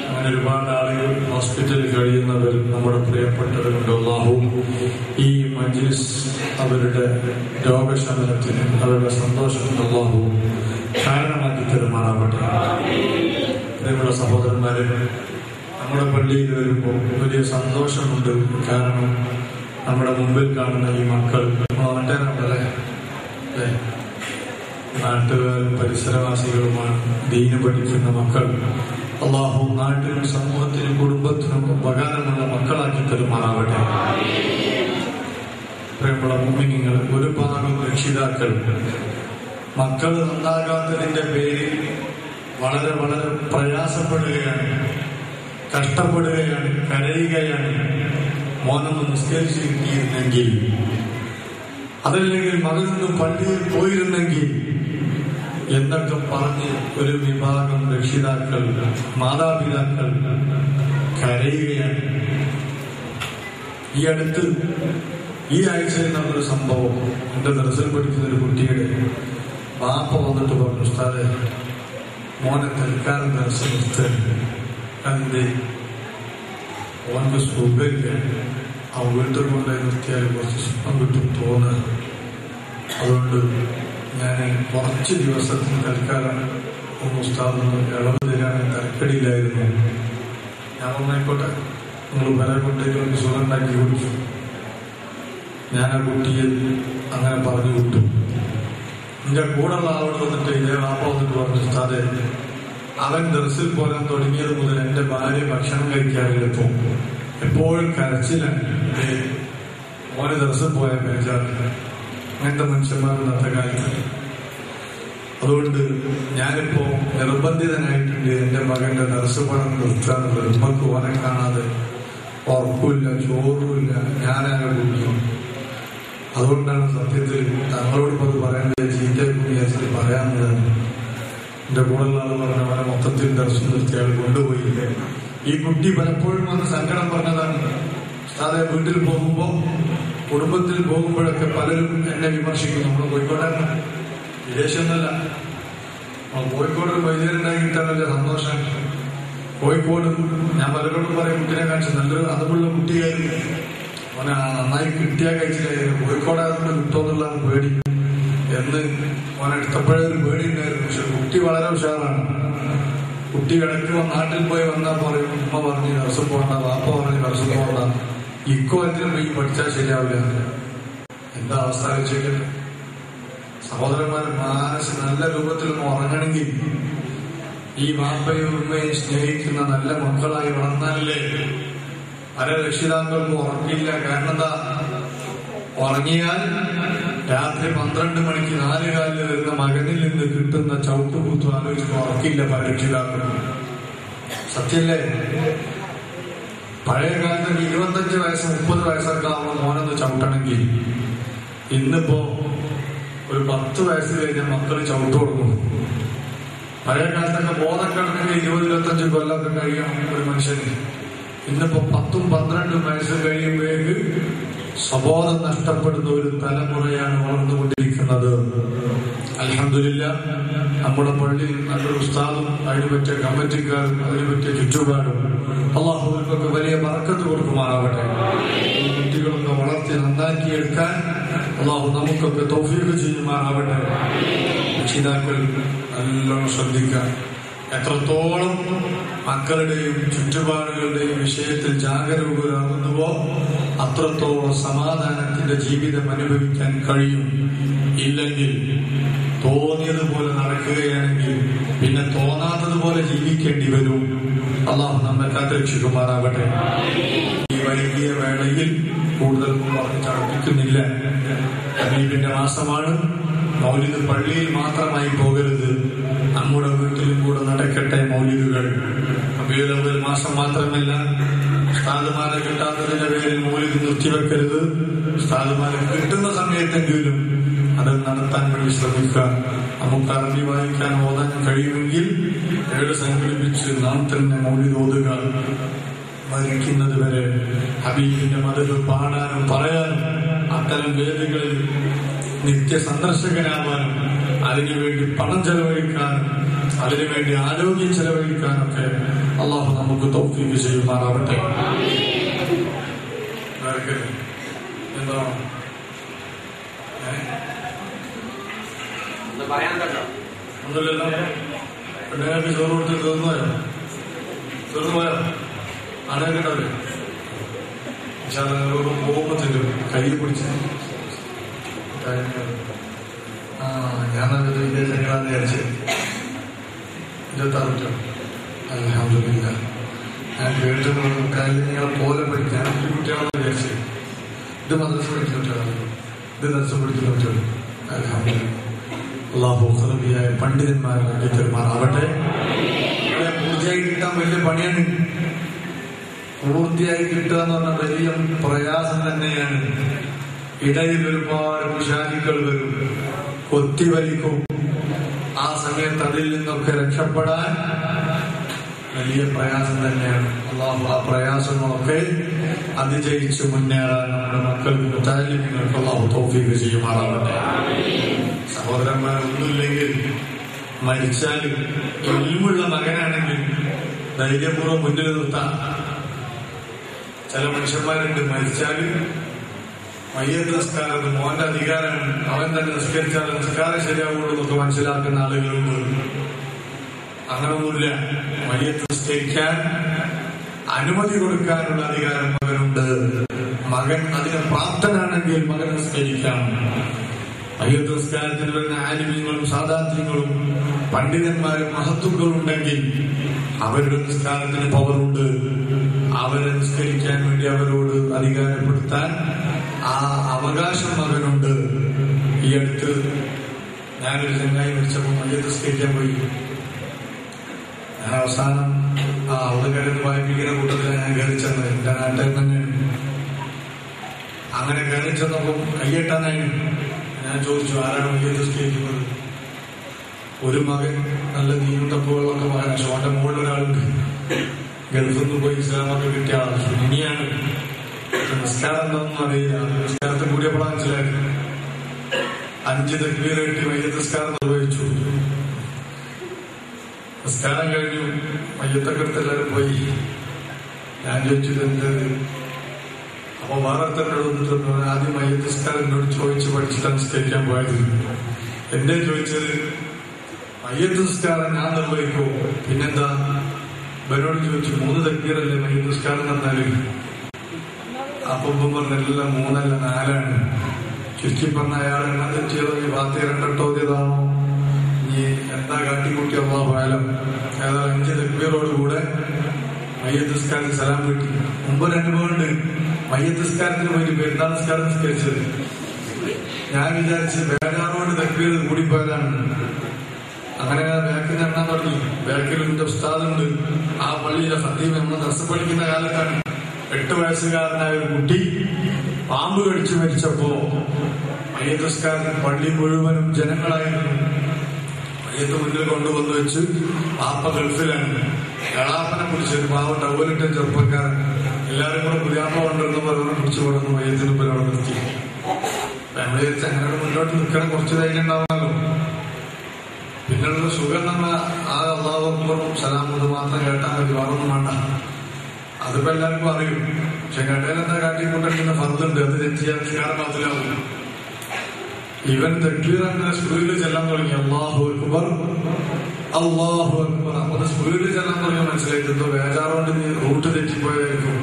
അങ്ങനെ ഒരുപാട് ആളുകൾ ഹോസ്പിറ്റലിൽ കഴിയുന്നവർ നമ്മുടെ പ്രിയപ്പെട്ടവരുണ്ട്. അള്ളാഹു ഈ മജ്‌ലിസ് അവരുടെ രോഗശമനത്തിന് അവരുടെ സന്തോഷത്തിന് അള്ളാഹു കാരണമാക്കി തരുമാറാവട്ടെ. പ്രിയമുള്ള സഹോദരന്മാരെ, നമ്മുടെ പള്ളിയിൽ വരുമ്പോൾ വലിയ സന്തോഷമുണ്ട്. കാരണം നമ്മുടെ മുമ്പിൽ കാണുന്ന ഈ മക്കൾ നാട്ടുകാരുണ്ടല്ലേ, നാട്ടുകാരും പരിസരവാസികളുമാണ്. ദീന് പഠിക്കുന്ന മക്കൾ അള്ളാഹു നാട്ടിലും സമൂഹത്തിനും കുടുംബത്തിനും ഉപകാരമുള്ള മക്കളാക്കി തരുമാറാവട്ടെ. പ്രിയമുള്ള മുഅ്മിനീങ്ങൾ, ഒരു ഭാഗം രക്ഷിതാക്കൾ മക്കൾ നന്നാകാത്തതിന്റെ പേരിൽ വളരെ വളരെ പ്രയാസപ്പെടുകയാണ്, കഷ്ടപ്പെടുകയാണ്, കരയുകയാണ്. മോനൊന്ന് നിസ്കരിച്ച് കിട്ടിയിരുന്നെങ്കിൽ, അതല്ലെങ്കിൽ മകനൊന്നും പള്ളിയിൽ പോയിരുന്നെങ്കിൽ എന്നൊക്കെ പറഞ്ഞ് ഒരു വിഭാഗം രക്ഷിതാക്കൾ, മാതാപിതാക്കൾ കരയുകയാണ്. ഈ ആഴ്ചയിൽ നടന്നൊരു സംഭവം, എന്റെ ദർസിൽ പഠിക്കുന്ന ഒരു കുട്ടിയുടെ ബാപ്പ വന്നിട്ട് പറഞ്ഞു, ഉസ്താദേ മോനെ തൽക്കാലം ദർസ് നിർത്താൻ, അതിന്റെ ഓനക്ക് സുഖമില്ല, അവൻ വീട്ടിൽ കൊണ്ടുപോയി നിർത്തിയാൽ കുറച്ച് സുഖം കിട്ടും തോന്നുക, അതുകൊണ്ട് ഞാൻ കുറച്ച് ദിവസത്തിന് തൽക്കാലം ഒന്ന് ഉസ്താദൊന്ന് ഇളവ് തരാൻ തരക്കടിയിലായിരുന്നു. ഞാൻ പറഞ്ഞായിക്കോട്ടെ, നിങ്ങൾ വരെ കൊണ്ടേക്ക് സുഖം ഉണ്ടാക്കി കൊടുത്തു. ഞാൻ ആ കുട്ടിയെ അങ്ങനെ പറഞ്ഞു വിട്ടു. എന്റെ കൂടെയുള്ള ആളോട് വന്നിട്ട് ഇതേ വാപ്പ വന്നിട്ട് പറഞ്ഞു, ഉസ്താദേ അവൻ ദർസിൽ പോരാൻ തുടങ്ങിയത് മുതൽ എന്റെ ഭാര്യ ഭക്ഷണം കഴിക്കാറില്ലപ്പോ എപ്പോഴും കരച്ചിലാണ്. മോനെ ദർസിൽ പോയാൽ കഴിച്ചാറില്ല. അങ്ങനത്തെ മനുഷ്യന്മാർ ഇന്നത്തെ കാലത്ത്. അതുകൊണ്ട് ഞാനിപ്പോ നിർബന്ധിതനായിട്ടുണ്ട് എന്റെ മകന്റെ ദർസ് പണം നിർത്താനുള്ളത്. ഉമ്മക്ക് ഓനെ കാണാതെ ഉറപ്പില്ല, ചോറുമില്ല, ഞാനാകെ കുടിക്കും. അതുകൊണ്ടാണ് സത്യത്തിൽ തങ്ങളോട് അത് പറയേണ്ടത്, ചീത്തക്കും വിചാരിച്ചിട്ട് പറയാവുന്നതാണ്. എന്റെ കൂടെയുള്ള ആൾ പറഞ്ഞ അവനെ മൊത്തത്തിൽ ദർശനം നിർത്തി ആൾ കൊണ്ടുപോയില്ല. ഈ കുട്ടി പലപ്പോഴും വന്ന് സങ്കടം പറഞ്ഞതാണ്. ഉസ്താദേ വീട്ടിൽ പോകുമ്പോ, കുടുംബത്തിൽ പോകുമ്പോഴൊക്കെ പലരും എന്നെ വിമർശിക്കും. നമ്മൾ കോഴിക്കോടാണ്, വിദേശമൊന്നുമല്ല. കോഴിക്കോട് വൈദ്യുതരുണ്ടായി കിട്ടാൻ വലിയ സന്തോഷം. കോഴിക്കോട് ഞാൻ പലരോടും പറയും, കുട്ടിനെ കാണിച്ചു നല്ലൊരു അതുമുള്ള കുട്ടിയായിരുന്നു, അവനെ നന്നായി കിട്ടിയാൽ കഴിച്ചില്ലായിരുന്നു. കോഴിക്കോടായതുകൊണ്ട് കിട്ടുമെന്നുള്ളതാണ് പേടി എന്ന് അവനെടുത്തപ്പോഴേ ഒരു പേടി ഉണ്ടായിരുന്നു. പക്ഷെ കുട്ടി വളരെ ഉഷാറാണ്. കുട്ടി ഇടയ്ക്ക് നാട്ടിൽ പോയി വന്നാൽ പറയും, ഉമ്മ പറഞ്ഞ് ദർസ് പോകണ്ട, വാപ്പ പറഞ്ഞ് ദർസ് പോകണ്ട, ഇക്കോലത്തിനും പോയി പഠിച്ചാൽ ശരിയാവില്ല. എന്താ അവസ്ഥ വെച്ചിട്ട് സഹോദരന്മാർ മനസ്സ് നല്ല രൂപത്തിലൊന്നും ഉറങ്ങണമെങ്കിൽ ഈ വാപ്പയും ഉമ്മയും സ്നേഹിക്കുന്ന നല്ല മക്കളായി വളർന്നാലല്ലേ. പല രക്ഷിതാക്കൾക്കും ഉറക്കില്ല. കാരണം എന്താ, ഉറങ്ങിയാൽ രാത്രി 12 മണിക്ക് 4 കാലിൽ വരുന്ന മകനിൽ നിന്ന് കിട്ടുന്ന ചവിട്ടുകൂത്തു ആലോചിച്ച് ഉറക്കില്ല പല രക്ഷിതാക്കൾക്കും. സത്യല്ലേ? പഴയ കാലത്ത് 25 വയസ്സ് 30 വയസ്സൊക്കെ ആവുമ്പോൾ മോനൊന്ന് ചവിട്ടണമെങ്കിൽ, ഇന്നിപ്പോ ഒരു 10 വയസ്സ് കഴിഞ്ഞ മക്കൾ ചവിട്ട് കൊടുക്കും. പഴയ കാലത്തൊക്കെ ബോധം കിടന്നെങ്കിൽ 20-25 കൊല്ലമൊക്കെ കഴിയണം ഒരു മനുഷ്യന്. ഇന്നിപ്പോ 10-12 വയസ്സ് കഴിയുമ്പോഴേക്ക് സ്വബോധം നഷ്ടപ്പെടുന്ന ഒരു തലമുറയാണ് വളർന്നുകൊണ്ടിരിക്കുന്നത്. അൽഹംദുലില്ലാ, നമ്മുടെ പള്ളിയിൽ നല്ലൊരു ഉസ്താദും അതിന് പറ്റിയ കമ്മിറ്റിക്കാരും അതിന് പറ്റിയ ചുറ്റുപാടും അള്ളാഹുവിനൊക്കെ വലിയ ബർക്കത്ത് കൊടുക്കുമാറാവട്ടെ. ഈ കുട്ടികളൊക്കെ വളർത്തി നന്നാക്കിയെടുക്കാൻ അള്ളാഹു നമുക്കൊക്കെ തൗഫീഖ് ചെയ്യുമാറാവട്ടെ. രക്ഷിതാക്കൾ നല്ലോണം ശ്രദ്ധിക്കാൻ, എത്രത്തോളം മക്കളുടെയും ചുറ്റുപാടുകളുടെയും വിഷയത്തിൽ ജാഗരൂകരാകുന്നുവോ അത്രത്തോളം സമാധാനത്തിന്റെ ജീവിതം അനുഭവിക്കാൻ കഴിയും. ഇല്ലെങ്കിൽ തോന്നിയതുപോലെ നടക്കുകയാണെങ്കിൽ പിന്നെ തോന്നാത്തതുപോലെ ജീവിക്കേണ്ടി വരും. അള്ളാഹു നമ്മെ കാത്തുരക്ഷിക്കുമാറാവട്ടെ. ഈ വൈകിയ വേളയിൽ കൂടുതൽ പറഞ്ഞ് ചടപ്പിക്കുന്നില്ല. ഹബീബിന്റെ മാസമാണ്. മൗലിദ് പള്ളിയിൽ മാത്രമായി പോകരുത്, നമ്മുടെ വീട്ടിലും കൂടെ നടക്കട്ടെ മൗലിദുകൾ. റബീഉൽ അവ്വൽ മാസം മാത്രമല്ല, ഉസ്താദുമാരെ കിട്ടാത്തതിന്റെ പേരിൽ മൗലിദ് നിർത്തിവെക്കരുത്. ഉസ്താദുമാരെ കിട്ടുന്ന സമയത്തെങ്കിലും അത് നടത്താൻ വേണ്ടി ശ്രമിക്കുക. നമുക്ക് അറബി വായിക്കാൻ ഓതാൻ കഴിയുമെങ്കിൽ സംഘടിപ്പിച്ച് നാം തന്നെ മൗലിദ് ഓതുക. മരിക്കുന്നത് വരെ ഹബീബിന്റെ മദദ് പാടാനും പറയാനും അത്തരം വേദികളിൽ നിത്യ സന്ദർശകനാവാനും അതിനുവേണ്ടി പണം ചെലവഴിക്കാനും അതിനുവേണ്ടി ആരോഗ്യം ചെലവഴിക്കാനൊക്കെ അള്ളാഹു നമുക്ക് തൗഫീഖ് ചെയ്യുമാറാവട്ടെ. എന്താ ഒന്നുമില്ലല്ലോ. പെണ്ണുങ്ങൾക്ക് ചോറ് കൊടുത്ത് തീർന്നു പോയോ? ആണേക്കിട്ടവര് പോകുമ്പോ തരും കൈ പിടിച്ച്. ഞാനത് വിദേശങ്ങളാന്ന് വിചാരിച്ച് 26 കുറ്റം. അൽഹംദുലില്ലാ. ഞാൻ കേട്ടിട്ട് കാര്യം നിങ്ങളെ പോലെ പഠിക്കാൻ ഈ കുട്ടികളാണെന്ന് വിചാരിച്ച്. ഇത് മദ്രസ പഠിക്കുന്ന കുട്ടികളാണ്, ഇത് ദർശ പഠിക്കുന്ന കുട്ടികൾ. അൽഹംദുലില്ലാ. അല്ലാഹു ഖറബിയായ പണ്ഡിതന്മാരാക്കി പെരുമാറാവട്ടെ. പൂർത്തിയായി കിട്ടാൻ വലിയ പണിയാണ്. പൂർത്തിയായി കിട്ടുക എന്ന് പറഞ്ഞാൽ വലിയ പ്രയാസം തന്നെയാണ്. ഇടയിൽ ഒരുപാട് വിഷാദികൾ വരും, കൊത്തി വലിക്കും. ആ സമയത്ത് അതിൽ നിന്നൊക്കെ രക്ഷപ്പെടാൻ വലിയ പ്രയാസം തന്നെയാണ്. അല്ലാഹു ആ പ്രയാസങ്ങളൊക്കെ അതിജയിച്ച് മുന്നേറാൻ നമ്മുടെ മക്കൾക്ക് മുതാലിമിങ്ങൾക്ക് അല്ലാഹു തൗഫീഖ് ചെയ്യുമാറാവട്ടെ. സഹോദരന്മാരൊന്നുമില്ലെങ്കിൽ മരിച്ചാൽ ഇൽമുള്ള മകനാണെങ്കിൽ ധൈര്യപൂർവ്വം മുന്നിൽ നിർത്താം. ചില മനുഷ്യന്മാരുണ്ട്, മരിച്ചാൽ മയ്യത്ത് നിസ്കാരം മോന്റെ അധികാരമാണ്, അവൻ തന്നെ നിസ്കരിച്ചാൽ നിസ്കാരം ശരിയാവുള്ളൂ എന്നൊക്കെ മനസ്സിലാക്കുന്ന ആളുകളുണ്ട്. അങ്ങനൊന്നുമില്ല. മയ്യത്ത് നിസ്കരിക്കാൻ അനുമതി കൊടുക്കാനുള്ള അധികാരം മകനുണ്ട്. മകൻ അതിന് പ്രാപ്തനാണെങ്കിൽ മകൻ നിസ്കരിക്കാം. മയ്യത്ത് നിസ്കാരത്തിൽ വരുന്ന ആലിമീങ്ങളും സാദാത്യങ്ങളും പണ്ഡിതന്മാരും മഹത്തുക്കളും ഉണ്ടെങ്കിൽ അവരുടെ നിസ്കാരത്തിന് പവറുണ്ട്. അവരെ നിസ്കരിക്കാൻ വേണ്ടി അവരോട് അധികാരപ്പെടുത്താൻ ആ അവകാശം മകനുണ്ട്. ഈ അടുത്ത് ഞാനൊരു ചങ്ങായി മരിച്ചപ്പോൾ മയ്യത്ത് നിസ്കരിക്കാൻ പോയി. ഞാൻ അവസാനം അവിടെ കയറി വായിപ്പിക്കുന്ന കൂട്ടത്തിൽ ഞാൻ കയറി ചെന്നത്. എന്റെ നാട്ടിൽ തന്നെയാണ്. അങ്ങനെ കയറി ചെന്നപ്പം കയ്യെട്ടാനായി ഞാൻ ചോദിച്ചു, ആരാണ് മയ്യത്ത് നിസ്കരിക്കുന്നത്? ഒരു മകൻ നല്ല നീണ്ടപ്പുകളൊക്കെ പറയാൻ ഷോന്റെ മുകളിൽ ഒരാളുണ്ട്. ഗൾഫിൽ നിന്ന് പോയി ഇസ്ലാമൊക്കെ കിട്ടിയ ആളാണ്. സുന്നിയാണ്. നിസ്കാരം എന്താണെന്നും അറിയില്ല. നിസ്കാരത്തെ കൂടിയപ്പോൾ മനസ്സിലാക്കി. 5 തക്ബീർ കെട്ടി മയ്യത്ത് നിസ്കാരം നിർവഹിച്ചു. നിസ്കാരം കഴിഞ്ഞു. മയ്യത്തൊക്കെ എടുത്ത് എല്ലാവരും പോയി. ഞാൻ ചോദിച്ചത് എന്തത്? അപ്പൊ വേറെ തന്നെ വന്നിട്ട് ആദ്യം മയ്യത്ത് നിസ്കാരം എന്നോട് ചോദിച്ച് പഠിച്ചിട്ടാണ് നിസ്കരിക്കാൻ പോയത്. എന്നെ ചോദിച്ചത് മയ്യത്ത് നിസ്കാരം ഞാൻ നിർവഹിക്കോ? പിന്നെന്താ? ഇവരോട് ചോദിച്ചു 3 തക്ബീറല്ലേ മയ്യത്ത് നിസ്കാരം പറഞ്ഞാല്? അപ്പം പറഞ്ഞെല്ലാം 3 അല്ല 4 ചുരുക്കി പറഞ്ഞ അയാൾ എണ്ണം തെറ്റിയതോ ഈ ഭാഗത്ത് 2 ഓതിയതാണോ ഇനി എന്താ കാട്ടിക്കൂട്ടി അള്ളാഹു ആലം. ഏതായാലും 5 തക്ബീറോടുകൂടെ മയ്യത്ത് നിസ്കാരത്തിന് സലാം കിട്ടി. മുമ്പൊരു അനുഭവമുണ്ട്. മയ്യത്ത് നിസ്കാരത്തിന് പോയി പെരുന്നാൾ നിസ്കാരം നിസ്കരിച്ചത്. ഞാൻ വിചാരിച്ച് ബേജാറോട് തക്ബീർ കൂടിപ്പോയതാണ്. അങ്ങനെ ബാക്കിൽ എണ്ണാൻ തുടങ്ങി. ബാക്കിൽ എന്റെ ഉസ്താദുണ്ട്. ആ പള്ളിയിലെ സദ്യം നമ്മൾ ദർശ പഠിക്കുന്ന കാലത്താണ് 8 വയസ്സുകാരനായ ഒരു കുട്ടി പാമ്പ് കടിച്ചു മരിച്ചപ്പോ മയ്യത്ത് നിസ്കാരത്തിന് പള്ളി മുഴുവനും ജനങ്ങളായിരുന്നു. മയ്യത്ത് മുന്നിൽ കൊണ്ടുവന്ന് വെച്ച് പാപ്പ ഗൾഫിലാണ്. എളാപ്പനെ പിടിച്ചൊരു പാവം ടവലിട്ട ചെറുപ്പക്കാരൻ എല്ലാവരും കൂടെ പുതിയാപ്പ കൊണ്ടിരുന്നപ്പോൾ അവരെ പിടിച്ചു കൊണ്ടുവന്ന് മയ്യത്തിന് മുമ്പിൽ അവിടെ നിർത്തി. നമ്മൾ വിചാരിച്ച് അങ്ങനെ മുന്നോട്ട് നിൽക്കണം, കുറച്ച് ധൈര്യം ഉണ്ടാവാമല്ലോ. പിന്നെയുള്ള സുഖം നമ്മ ആ അല്ലാഹു അക്ബറും സലാമും മാത്രം കേട്ടാൽ മതി, വേറൊന്നും വേണ്ട. അതിപ്പോ എല്ലാവർക്കും അറിയും. പക്ഷെ കടയിലെന്താ കാട്ടിക്കൊണ്ടിരിക്കുന്ന ഫർദുണ്ട്, അത് തെറ്റിയാൽ നിസ്കാരം ബാത്തിലാവില്ല. ഇവൻ തക്ബീർ അങ്ങനെ സ്കൂളിൽ ചെല്ലാൻ തുടങ്ങി. അല്ലാഹു അക്ബർ അല്ലാഹു അക്ബർ. അപ്പൊ സ്കൂളിൽ ചെല്ലാൻ തുടങ്ങി. മനസ്സിലായി എന്തോ ബേജാറുകൊണ്ട് നീ റൂട്ട് തെറ്റിപ്പോയതായിരിക്കും,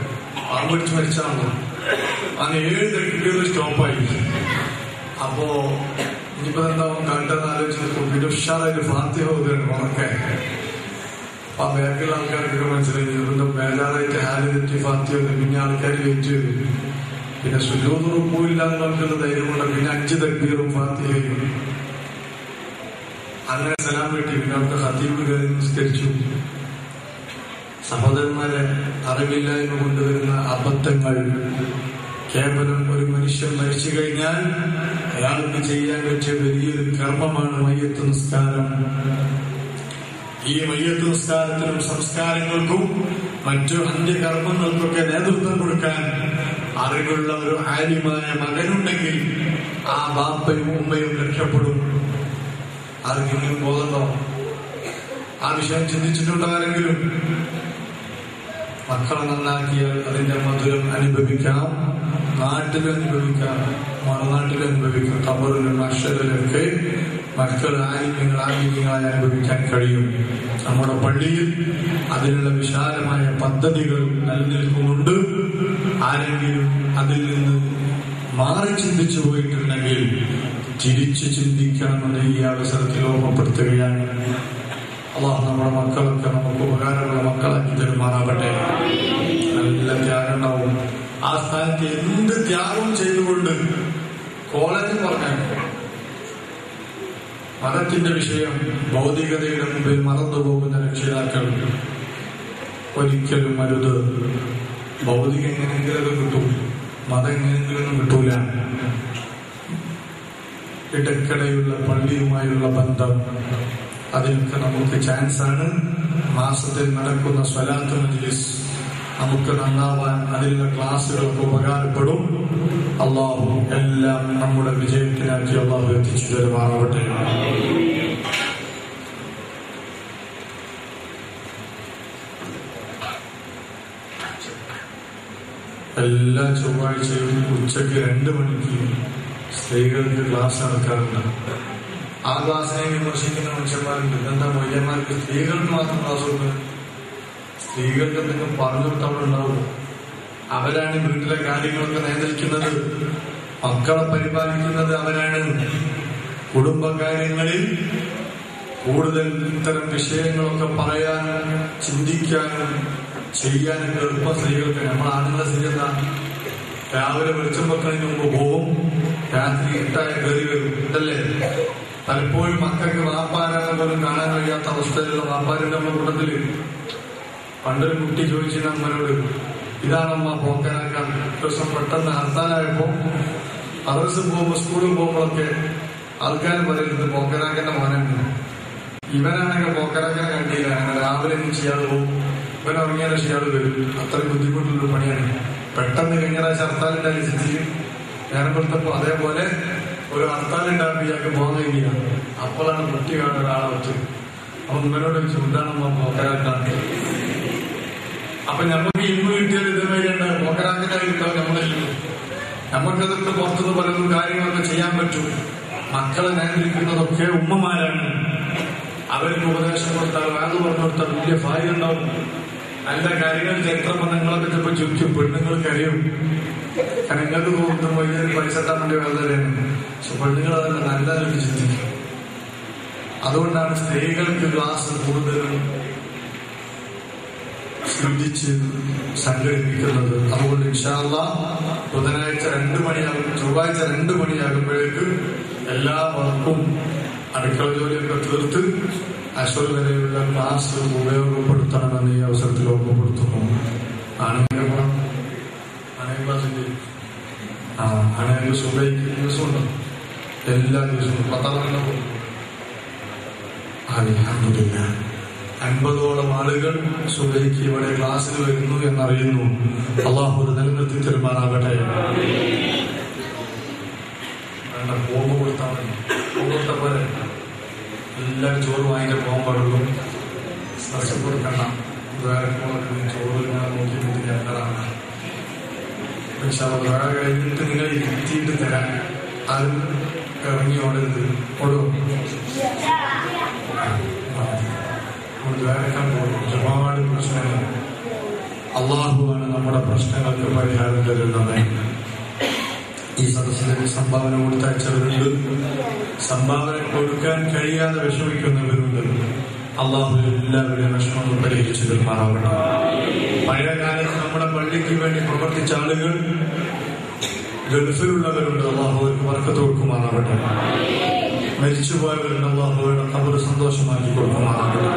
പാമ്പ് പിടിച്ച് മരിച്ചാണല്ലോ. അങ്ങനെ 7 തക്ബീർ സ്റ്റോപ്പായി. അപ്പോ ഇനിയിപ്പോ എന്താവും കണ്ടെന്ന് ആലോചിച്ച് നിൽക്കും. പിന്നെ ഉഷാറായിട്ട് ഫാത്തിഹ ഓതുകയാണ് ഉറക്കെ. അപ്പൊ ആ ബാക്കിലുള്ള ആൾക്കാർക്കൊക്കെ മനസ്സിലായി ഇവരുടെ ബേജാറായിട്ട് ഹാല് തെറ്റി ഫാത്തിഹ ഓതുക. പിന്നെ ആൾക്കാർ വെയിറ്റ് ചെയ്തു. പിന്നെ സുജൂദ് റുക്കൂ ഇല്ലാന്നുള്ളവർക്കുള്ള ധൈര്യം കൊണ്ട് പിന്നെ 5 തക്ബീറും ഫാത്തിഹയും അങ്ങനെ സലാം വീട്ടി പിന്നെ അവിടുത്തെ ഖതീബ് കയറി നിസ്കരിച്ചു. സഹോദരന്മാരെ, അറിവില്ലായ്മ കൊണ്ടുവരുന്ന അബദ്ധങ്ങൾ, കേവലം ഒരു മനുഷ്യൻ മരിച്ചു കഴിഞ്ഞാൽ അയാൾക്ക് ചെയ്യാൻ പറ്റിയ വലിയൊരു കർമ്മമാണ് മയ്യത്ത് നിസ്കാരം. ഈ മയ്യത്ത് നിസ്കാരത്തിനും സംസ്കാരങ്ങൾക്കും മറ്റു അന്ത്യകർമ്മങ്ങൾക്കൊക്കെ നേതൃത്വം കൊടുക്കാൻ അറിവുള്ള ഒരു ആലിമായ മകനുണ്ടെങ്കിൽ ആ ബാപ്പയും ഉമ്മയും രക്ഷപ്പെടും. ആർക്കെങ്കിലും ബോധമുണ്ടോ? ആ വിഷയം ചിന്തിച്ചിട്ടുണ്ടോ ആരെങ്കിലും? മക്കളെ നന്നാക്കിയാൽ അതിന്റെ മധുരം അനുഭവിക്കാം, നാട്ടിലും അനുഭവിക്കാം, മറുനാട്ടിലും അനുഭവിക്കാം, ഖബറിലും മഹ്ശറിലൊക്കെ മക്കൾ ആലിമ്യങ്ങളായി അനുഭവിക്കാൻ കഴിയും. നമ്മുടെ പള്ളിയിൽ അതിനുള്ള വിശാലമായ പദ്ധതികൾ നിലനിൽക്കുന്നുണ്ട്. ആരെങ്കിലും അതിൽ നിന്ന് മാറി ചിന്തിച്ചു പോയിട്ടുണ്ടെങ്കിൽ തിരിച്ചു ചിന്തിക്കണമെന്ന് ഈ അവസരത്തിൽ ഓർമ്മപ്പെടുത്തുകയാണ്. അല്ലാഹു നമ്മുടെ മക്കളൊക്കെ നമുക്ക് ഉപകാരമുള്ള മക്കളാക്കി തരുമാറാകട്ടെ. നല്ല ത്യാഗം ഉണ്ടാവും. ആ സ്ഥാനത്ത് എന്ത് ത്യാഗം ചെയ്തുകൊണ്ട് കോളേജിൽ പറഞ്ഞാൽ മതത്തിന്റെ വിഷയം ഭൗതികതയുടെ മുമ്പിൽ മറന്നുപോകുന്ന രക്ഷിതാക്കൾ ഒരിക്കലും അരുത്. ഭൗതികം എങ്ങനെയെങ്കിലും കിട്ടും, മതം എങ്ങനെയെങ്കിലും കിട്ടൂല. ഇടയ്ക്കിടെയുള്ള പള്ളിയുമായുള്ള ബന്ധം, അതിനൊക്കെ നമുക്ക് ചാൻസാണ്. മാസത്തിൽ നടക്കുന്ന സ്വലാത്ത് മജ്ലിസ് നമുക്ക് നന്നാവാൻ അതിലുള്ള ക്ലാസുകൾക്ക് ഉപകാരപ്പെടും. അള്ളാഹു എല്ലാം നമ്മുടെ വിജയത്തിനാക്കി അള്ളാഹു എത്തിച്ചു തരുമാറാവട്ടെ. എല്ലാ ചൊവ്വാഴ്ചയും ഉച്ചയ്ക്ക് 2 മണിക്ക് സ്ത്രീകൾക്ക് ക്ലാസ് നടക്കാറുണ്ട്. ആ ക്ലാസ്സിനെ വിമർശിക്കുന്ന മനുഷ്യന്മാരുണ്ട്. എന്താ മൊയ്യന്മാർക്ക് സ്ത്രീകൾക്ക് മാത്രം ക്ലാസ് കൊടുക്കുന്നത്? സ്ത്രീകൾക്ക് എന്തെങ്കിലും പറഞ്ഞിട്ടവരുണ്ടാവും. അവരാണ് വീട്ടിലെ കാര്യങ്ങളൊക്കെ നിയന്ത്രിക്കുന്നത്, മക്കളെ പരിപാലിക്കുന്നത് അവരാണ്. കുടുംബകാര്യങ്ങളിൽ കൂടുതൽ ഇത്തരം വിഷയങ്ങളൊക്കെ പറയാനും ചിന്തിക്കാനും ചെയ്യാനും എളുപ്പം സ്ത്രീകൾക്ക്. നമ്മൾ ആണുങ്ങളെ സ്ത്രീയെന്താ, രാവിലെ വെളിച്ചം വെക്കുന്നതിന് മുമ്പ് പോകും, രാത്രി ഇട്ടായ കയറി വരും, ഇതല്ലേ? പലപ്പോഴും മക്കൾക്ക് വാപ്പാരാനെ പോലും കാണാൻ കഴിയാത്ത അവസ്ഥയിലുള്ള വാപ്പാരുടെ നമ്മുടെ കൂട്ടത്തില്. പണ്ടൊരു കുട്ടി ചോദിച്ചിരുന്ന അമ്മനോട്, ഇതാണമ്മ പോക്കനാക്കാൻ. ദിവസം പെട്ടെന്ന് ഹർത്താലായപ്പോ മദ്രസ പോകുമ്പോ സ്കൂളിൽ പോകുമ്പോഴൊക്കെ ആൾക്കാർ പറയുന്നത് പോക്കനാക്കന്റെ മോനാണ്. ഇവനാണെങ്കിൽ പോക്കനാക്കനെ കണ്ടില്ല. അങ്ങനെ രാവിലെ ചെയ്യാതെ പോകും, ഇവൻ ഇറങ്ങിയാൽ ചെയ്യാതെ വരും. അത്രയും ബുദ്ധിമുട്ടുള്ളൊരു പണിയാണ്. പെട്ടെന്ന് കഴിഞ്ഞ പ്രാവശ്യം ഹർത്താലുണ്ടായി സിറ്റിയിൽ നേരം കൊടുത്തപ്പോ അതേപോലെ ഒരു ഹർത്താലുണ്ടാകുമ്പോൾ ഇയാൾക്ക് പോകാൻ കഴിഞ്ഞില്ല. അപ്പോഴാണ് കുട്ടി കാണുന്ന ഒരാളെ വെച്ച്. അപ്പൊ ഇവനോട് ചോദിച്ചു, എന്താണമ്മ പോക്കനാക്കാൻ? അപ്പൊ നമുക്ക് ഇന്ന് കിട്ടിയാൽ ഇതേമാതിരി പോക്കനാക്കനായിരിക്കും നമ്മളില്ല. നമുക്കതൊക്കെ പുറത്തുനിന്ന് പലതും കാര്യങ്ങളൊക്കെ ചെയ്യാൻ പറ്റും. മക്കളെ നിയന്ത്രിക്കുന്നതൊക്കെ ഉമ്മമാരാണ്. അവർക്ക് ഉപദേശം കൊടുത്താൽ, അത് പറഞ്ഞു കൊടുത്താൽ വലിയ ഫായ്ദ ഉണ്ടാവും. നല്ല കാര്യങ്ങൾ ചരിത്ര ബന്ധങ്ങളൊക്കെ ചിലപ്പോൾ ചുറ്റും പെണ്ണുങ്ങൾക്ക് അറിയും. കാരണം നിങ്ങൾക്ക് തോന്നുമ്പോൾ ഇതിന് പൈസ എത്താൻ വേണ്ടി വേദനയാണ്. പക്ഷെ പെണ്ണുങ്ങൾ അതിന് നല്ലതായിട്ട് ചിന്തിക്കും. അതുകൊണ്ടാണ് സ്ത്രീകൾക്ക് ക്ലാസ് കൂടുതലും ശ്രദ്ധിച്ച് സംഘടിപ്പിക്കുന്നത്. അതുകൊണ്ട് ഇൻഷാ അല്ലാഹ് ബുധനാഴ്ച 2 മണിയാകും, ചൊവ്വാഴ്ച 2 മണിയാകുമ്പോഴേക്ക് എല്ലാവർക്കും അടുക്കള ജോലിയൊക്കെ തീർത്ത് അശ്വർ വരെയുള്ള ക്ലാസ് ഉപയോഗപ്പെടുത്തണമെന്ന് ഈ അവസരത്തിൽ ഓർമ്മപ്പെടുത്തുന്നു. ആണെങ്കിൽ ക്ലാസ്സിന്റെ ആണെങ്കിൽ സുബൈക്ക് ദിവസമുണ്ട്, എല്ലാ ദിവസവും 10 അൽഹംദുലില്ലാഹ് 50ഓളം ആളുകൾ സുബൈക്ക് ഇവിടെ ക്ലാസ്സിൽ വരുന്നു എന്നറിയുന്നു. അള്ളാഹു നിലനിർത്തി തരുമാറാകട്ടെ. ബോംബ് കൊടുത്താൽ മതി, ബോംബ് കൊടുത്ത പോലെ എല്ലാവരും ചോറ് വാങ്ങിക്കാൻ പോകാൻ പാടുള്ളൂ. സ്പർശം കൊടുക്കണ്ട. ചോറ് ഞാൻ നോക്കിയിട്ട് ഞങ്ങളാണ് കഴിഞ്ഞിട്ട് നിങ്ങൾ ഇരുത്തിയിട്ട് തരാൻ. ആരും ഇറങ്ങി ഓടരുത്. ഓടും ഒരുപാട് പ്രശ്നങ്ങൾ. അള്ളാഹുവാണ് നമ്മുടെ പ്രശ്നങ്ങൾക്ക് പരിഹാരം തരുന്നത്. ഈ സദസ്സിലേക്ക് സംഭാവന കൊടുത്തയച്ചവരുണ്ട്, സംഭാവന കൊടുക്കാൻ കഴിയാതെ വിഷമിക്കുന്നവരുണ്ട്. അള്ളാഹു എല്ലാവരുടെയും വിഷമങ്ങൾ പരിഹരിച്ചു തരുമാറാവട്ടെ. പഴയ കാലത്ത് നമ്മുടെ പള്ളിക്ക് വേണ്ടി പ്രവർത്തിച്ച ആളുകൾ ഗൾഫിലുള്ളവരുണ്ട്. അള്ളാഹു അവർക്ക് ബർക്കത്ത് കൊടുക്കുമാറാവട്ടെ. മരിച്ചുപോയവരുടെ അല്ലാഹുവയുടെ ഖബർ സന്തോഷമാക്കി കൊടുക്കുമാറാകട്ടെ.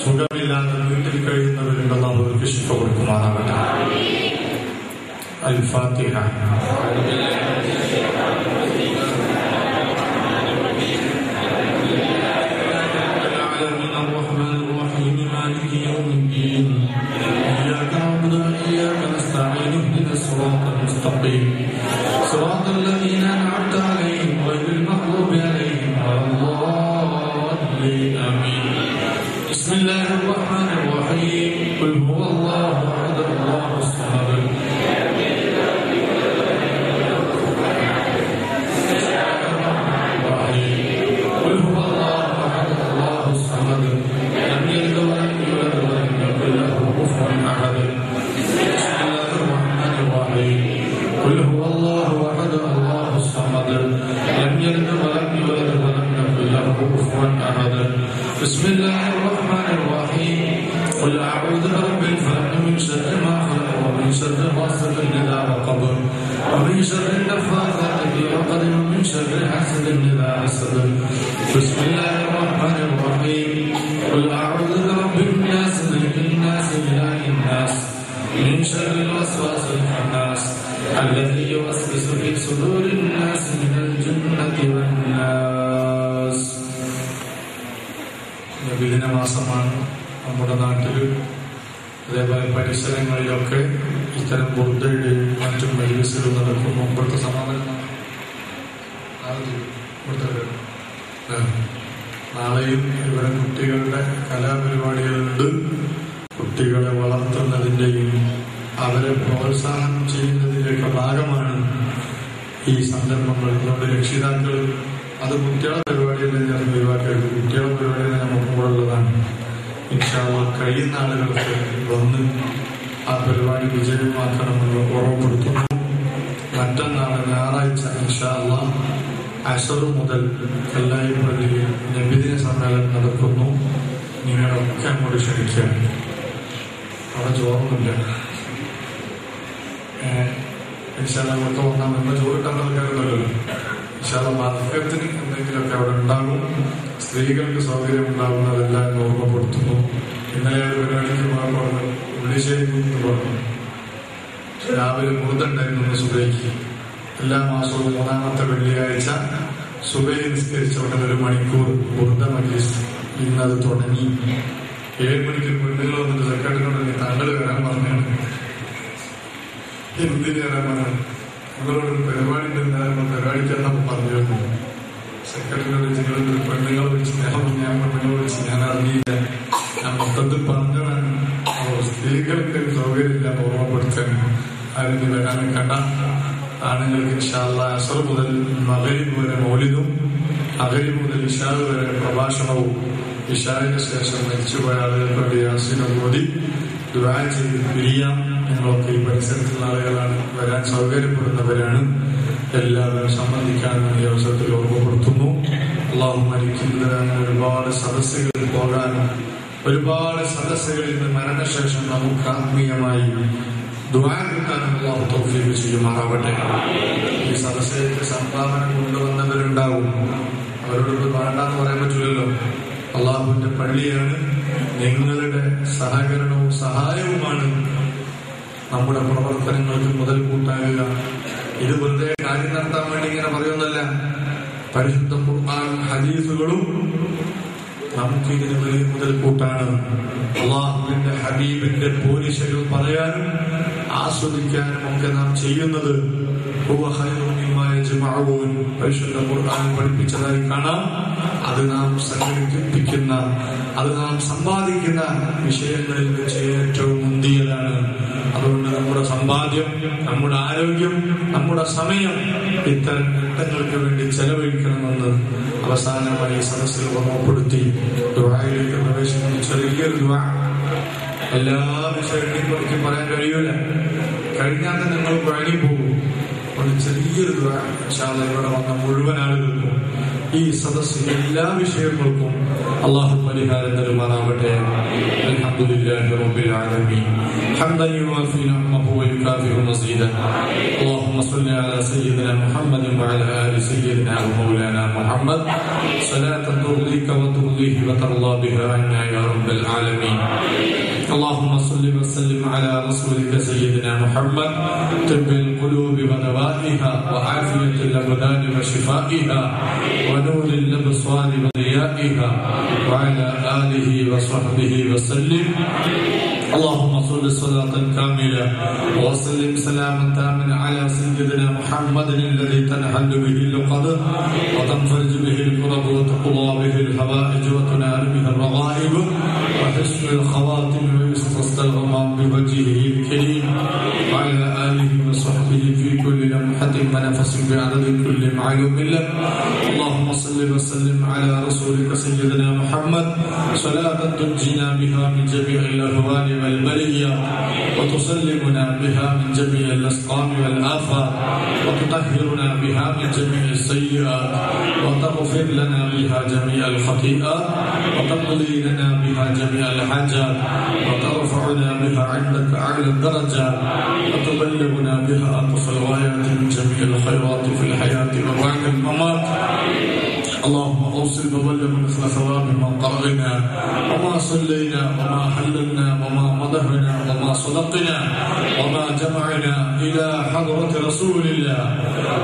സുഖമില്ലാതെ വീട്ടിൽ കഴിയുന്നവരുടെ അല്ലാഹുവർക്ക് ശിഫ കൊടുക്കുമാറാകട്ടെ. الفاتحة. الرحمن الرحيم مالك يوم الدين إياك نعبد وإياك نستعين اهدنا الصراط المستقيم صراط الذين أنعمت عليهم غير المغضوب عليهم ولا الضالين آمين. بسم الله الرحمن الرحيم قل هو الله أحد الله الصمد بسم الله الرحمن الرحيم قل أعوذ برب الفلق من شر ما خلق ومن شر غاسق إذا وقب ومن شر النفاثات في العقد ومن شر حاسد إذا حسد. بسم الله الرحمن الرحيم قل أعوذ برب الناس ملك الناس إله الناس من شر الوسواس الخناس الذي يوسوس في صدور الناس من الجنة والناس. നബിദിന മാസമാണ് നമ്മുടെ നാട്ടിൽ. അതേപോലെ പരിസരങ്ങളിലൊക്കെ ഇത്തരം ബുർദയുടെയും മറ്റും മജ്‌ലിസുകൾ നടക്കുന്നു. ഇവിടുത്തെ സമാപനമാണ് നാളെയും ഇവിടെ കുട്ടികളുടെ കലാപരിപാടികളുണ്ട്. കുട്ടികളെ വളർത്തുന്നതിൻ്റെയും അവരെ പ്രോത്സാഹനം ചെയ്യുന്നതിൻ്റെയൊക്കെ ഭാഗമാണ് ഈ സന്ദർഭങ്ങൾ. അതുകൊണ്ട് രക്ഷിതാക്കൾ അത് കുട്ടികളുടെ പരിപാടിയിൽ ഞാൻ ഒഴിവാക്കരുത്. കുട്ടികളുടെ പരിപാടിയിൽ നമുക്ക് കൂടെ ഉള്ളതാണ്. ഇൻഷാ അല്ലാഹ് കഴിയുന്ന ആളുകൾക്ക് വന്ന് ആ പരിപാടി വിജയമാക്കണമെന്ന് ഓർമ്മപ്പെടുത്തുന്നു. മറ്റന്നാളെ ഞായറാഴ്ച ഇൻഷാ അല്ലാഹ് അസർ മുതൽ കല്ലായി പള്ളിയിൽ നബിദിന സമ്മേളനം നടക്കുന്നു. നിങ്ങളൊക്കെ അങ്ങോട്ട് ക്ഷണിക്കുകയാണ്. അവിടെ ചോറൊന്നുമില്ല. ഇൻഷാ അല്ലാഹ് ഒക്കെ വന്നാൽ നമ്മൾ ചോറിട്ടാൻ ആൾക്കാരുണ്ടല്ലോ. മതത്തിന് എന്തെങ്കിലുമൊക്കെ അവിടെ ഉണ്ടാകും. സ്ത്രീകൾക്ക് സൗകര്യം ഉണ്ടാകുന്നതെല്ലാം ഓർമ്മപ്പെടുത്തുന്നു. ഇന്നലെ ഒരു പരിപാടിക്ക് പോയപ്പോൾ ഉള്ളിശ്ശേരി പറഞ്ഞു രാവിലെ മുറുതുണ്ടായിരുന്നു സുബൈക്ക്. എല്ലാ മാസവും 3-ാമത്തെ വെള്ളിയാഴ്ച സുബൈ നിസ്കരിച്ച ഉടനെ 1 മണിക്കൂർ മുറുത മജ്‌ലിസ് ഇന്നത് തുടങ്ങി. 7 മണിക്ക് പെണ്ണുങ്ങൾ വന്നിട്ട് സെക്രട്ടറിനോട് താങ്കൾ വരാൻ പറഞ്ഞാണ്. എന്തിന് വരാൻ പറഞ്ഞു? നിങ്ങളോട് പരിപാടി പരിപാടിക്കാന്നൊക്കെ പറഞ്ഞിരുന്നു. സെക്രട്ടറിയോട് നിങ്ങളൊരു പെണ്ണുങ്ങളെ വിളിച്ച് ഞാൻ പെണ്ണുങ്ങളെ വിളിച്ച് ഞാൻ അറിയില്ല. ഞാൻ മൊത്തത്തിൽ പറഞ്ഞതാണ്. സ്ത്രീകൾക്ക് സൗകര്യമില്ല ഓർമ്മപ്പെടുത്താൻ. ആരും വരാനും കണ്ട ആണുങ്ങൾക്ക് ഇൻഷാ അല്ലാഹ് അസ്ർ മുതൽ മഗ്‌രിബ് വരെ മൗലിദും മഗ്‌രിബ് മുതൽ ഇശാ വരെ പ്രഭാഷണവും ഇശായിന് ശേഷം മരിച്ചുപോയ ആളുകൾക്ക് വേണ്ടി യാസീൻ ഓതി ദുആ ചെയ്ത് പിരിയാം. ഞങ്ങളൊക്കെ ഈ പരിസരത്തുള്ള ആളുകളാണ്, വരാൻ സൗകര്യപ്പെടുന്നവരാണ്. എല്ലാവരും സംബന്ധിക്കാൻ ഈ അവസരത്തിൽ ഓർമ്മപ്പെടുത്തുന്നു. അല്ലാഹു മരിക്കുന്നതിനാണ് ഒരുപാട് സദസ്സുകളിൽ പോകാനും ഒരുപാട് സദസ്സുകളിൽ നിന്ന് മരണശേഷം നമുക്ക് ആത്മീയമായി ദുആ കിട്ടാനും അല്ലാഹു തൗഫീഖ് ചെയ്യുമാറാവട്ടെ. ഈ സദസ്സിലേക്ക് സംഭാവന കൊണ്ടുവന്നവരുണ്ടാവും. അവരോട് വേണ്ടാന്ന് പറയാൻ പറ്റില്ലല്ലോ. അള്ളാഹുവിന്റെ പള്ളിയാണ്. നിങ്ങളുടെ സഹകരണവും സഹായവുമാണ് നമ്മുടെ പ്രവർത്തനങ്ങൾക്ക് മുതൽ കൂട്ടാകുക. ഇത് വെറുതെ കാര്യം നടത്താൻ വേണ്ടി ഇങ്ങനെ പറയുന്നല്ല. പരിശുദ്ധ ഖുർആൻ ഹദീസുകളും നമുക്ക് ഇതിന് വലിയ മുതൽ കൂട്ടാണ്. അള്ളാഹുവിന്റെ ഹബീബിന്റെ പോരിശകൾ പറയാനും ആസ്വദിക്കാനും ഒക്കെ നാം ചെയ്യുന്നത് പരിശുദ്ധ ഖുർആൻ പഠിപ്പിച്ചതായി കാണാം. അത് നാം സംഘടിപ്പിക്കുന്ന, അത് നാം സമ്പാദിക്കുന്ന വിഷയങ്ങളിൽ വെച്ച് ഏറ്റവും മുന്തിയതാണ്. അതുകൊണ്ട് നമ്മുടെ സമ്പാദ്യം, നമ്മുടെ ആരോഗ്യം, നമ്മുടെ സമയം ഇത്തരം ഘട്ടങ്ങൾക്ക് വേണ്ടി ചെലവഴിക്കണമെന്ന് അവസാനമായി സദസ്സിൽ ഓർമ്മപ്പെടുത്തി ദുആയിലേക്ക് പ്രവേശിക്കുന്ന ചെറിയൊരു ദുആ. എല്ലാ വിഷയങ്ങളെയും കുറിച്ച് പറയാൻ കഴിയൂല. കഴിഞ്ഞാൽ നിങ്ങൾ വഴങ്ങി പോകും. ഒരു ചെറിയൊരു ദുആ ഇൻഷാ അല്ലാഹ് ഇവിടെ വന്ന മുഴുവൻ ആളുകൾക്കും ഈ സദസ്സിലെ എല്ലാ വിഷയങ്ങൾക്കും അല്ലാഹു പരിഹാരം തരുമാറാവട്ടെ. അൽഹംദുലില്ലാഹി റബ്ബിൽ ആലമീൻ. ഹംദൻ യുവാഫി നിഅമഹു വയുകാഫിഉ മസീദഹു. اللهم صل على سيدنا محمد وعلى آل سيدنا ومولانا محمد صلاة ترضيك وترضيه وترضى بها عنا يا رب العالمين. اللهم صل وسلم على رسولك سيدنا محمد طب القلوب ودوائها وعافية الأبدان وشفائها ونور الأبصار وضيائها وعلى آله وصحبه وسلم. اللهم صل صلاة كاملة وسلم سلاما تاما على سيدنا محمد الذي تنحل به العقد وتنفرج به الكرب وتقضى به الحوائج وتنال به الرغائب وحسن الخواتم ويستسقى الغمام بوجهه الكريم وعلى آله وصحبه في كل لمحة ونفس بعدد كل معلوم له. اللهم صل وسلم على رسولك سيدنا محمد صلاة تنجينا بها من جميع الأهوال والبلية وتسلمنا بها من جميع الأسقام والآفات وتطهرنا بها من جميع السيئات وتغفر لنا بها جميع الخطيئات وتقضي لنا بها جميع الحاجات وترفعنا بها عندك أعلى الدرجات وتبلغنا بها أقصى الغايات من جميع الخيرات في الحياة وبعد الممات. اللهم اوصل وبلغ مثل ثواب ما قرأنا وما صلينا وما حللنا وما مدحنا وما صدقنا وما جمعنا إلى حضرة رسول الله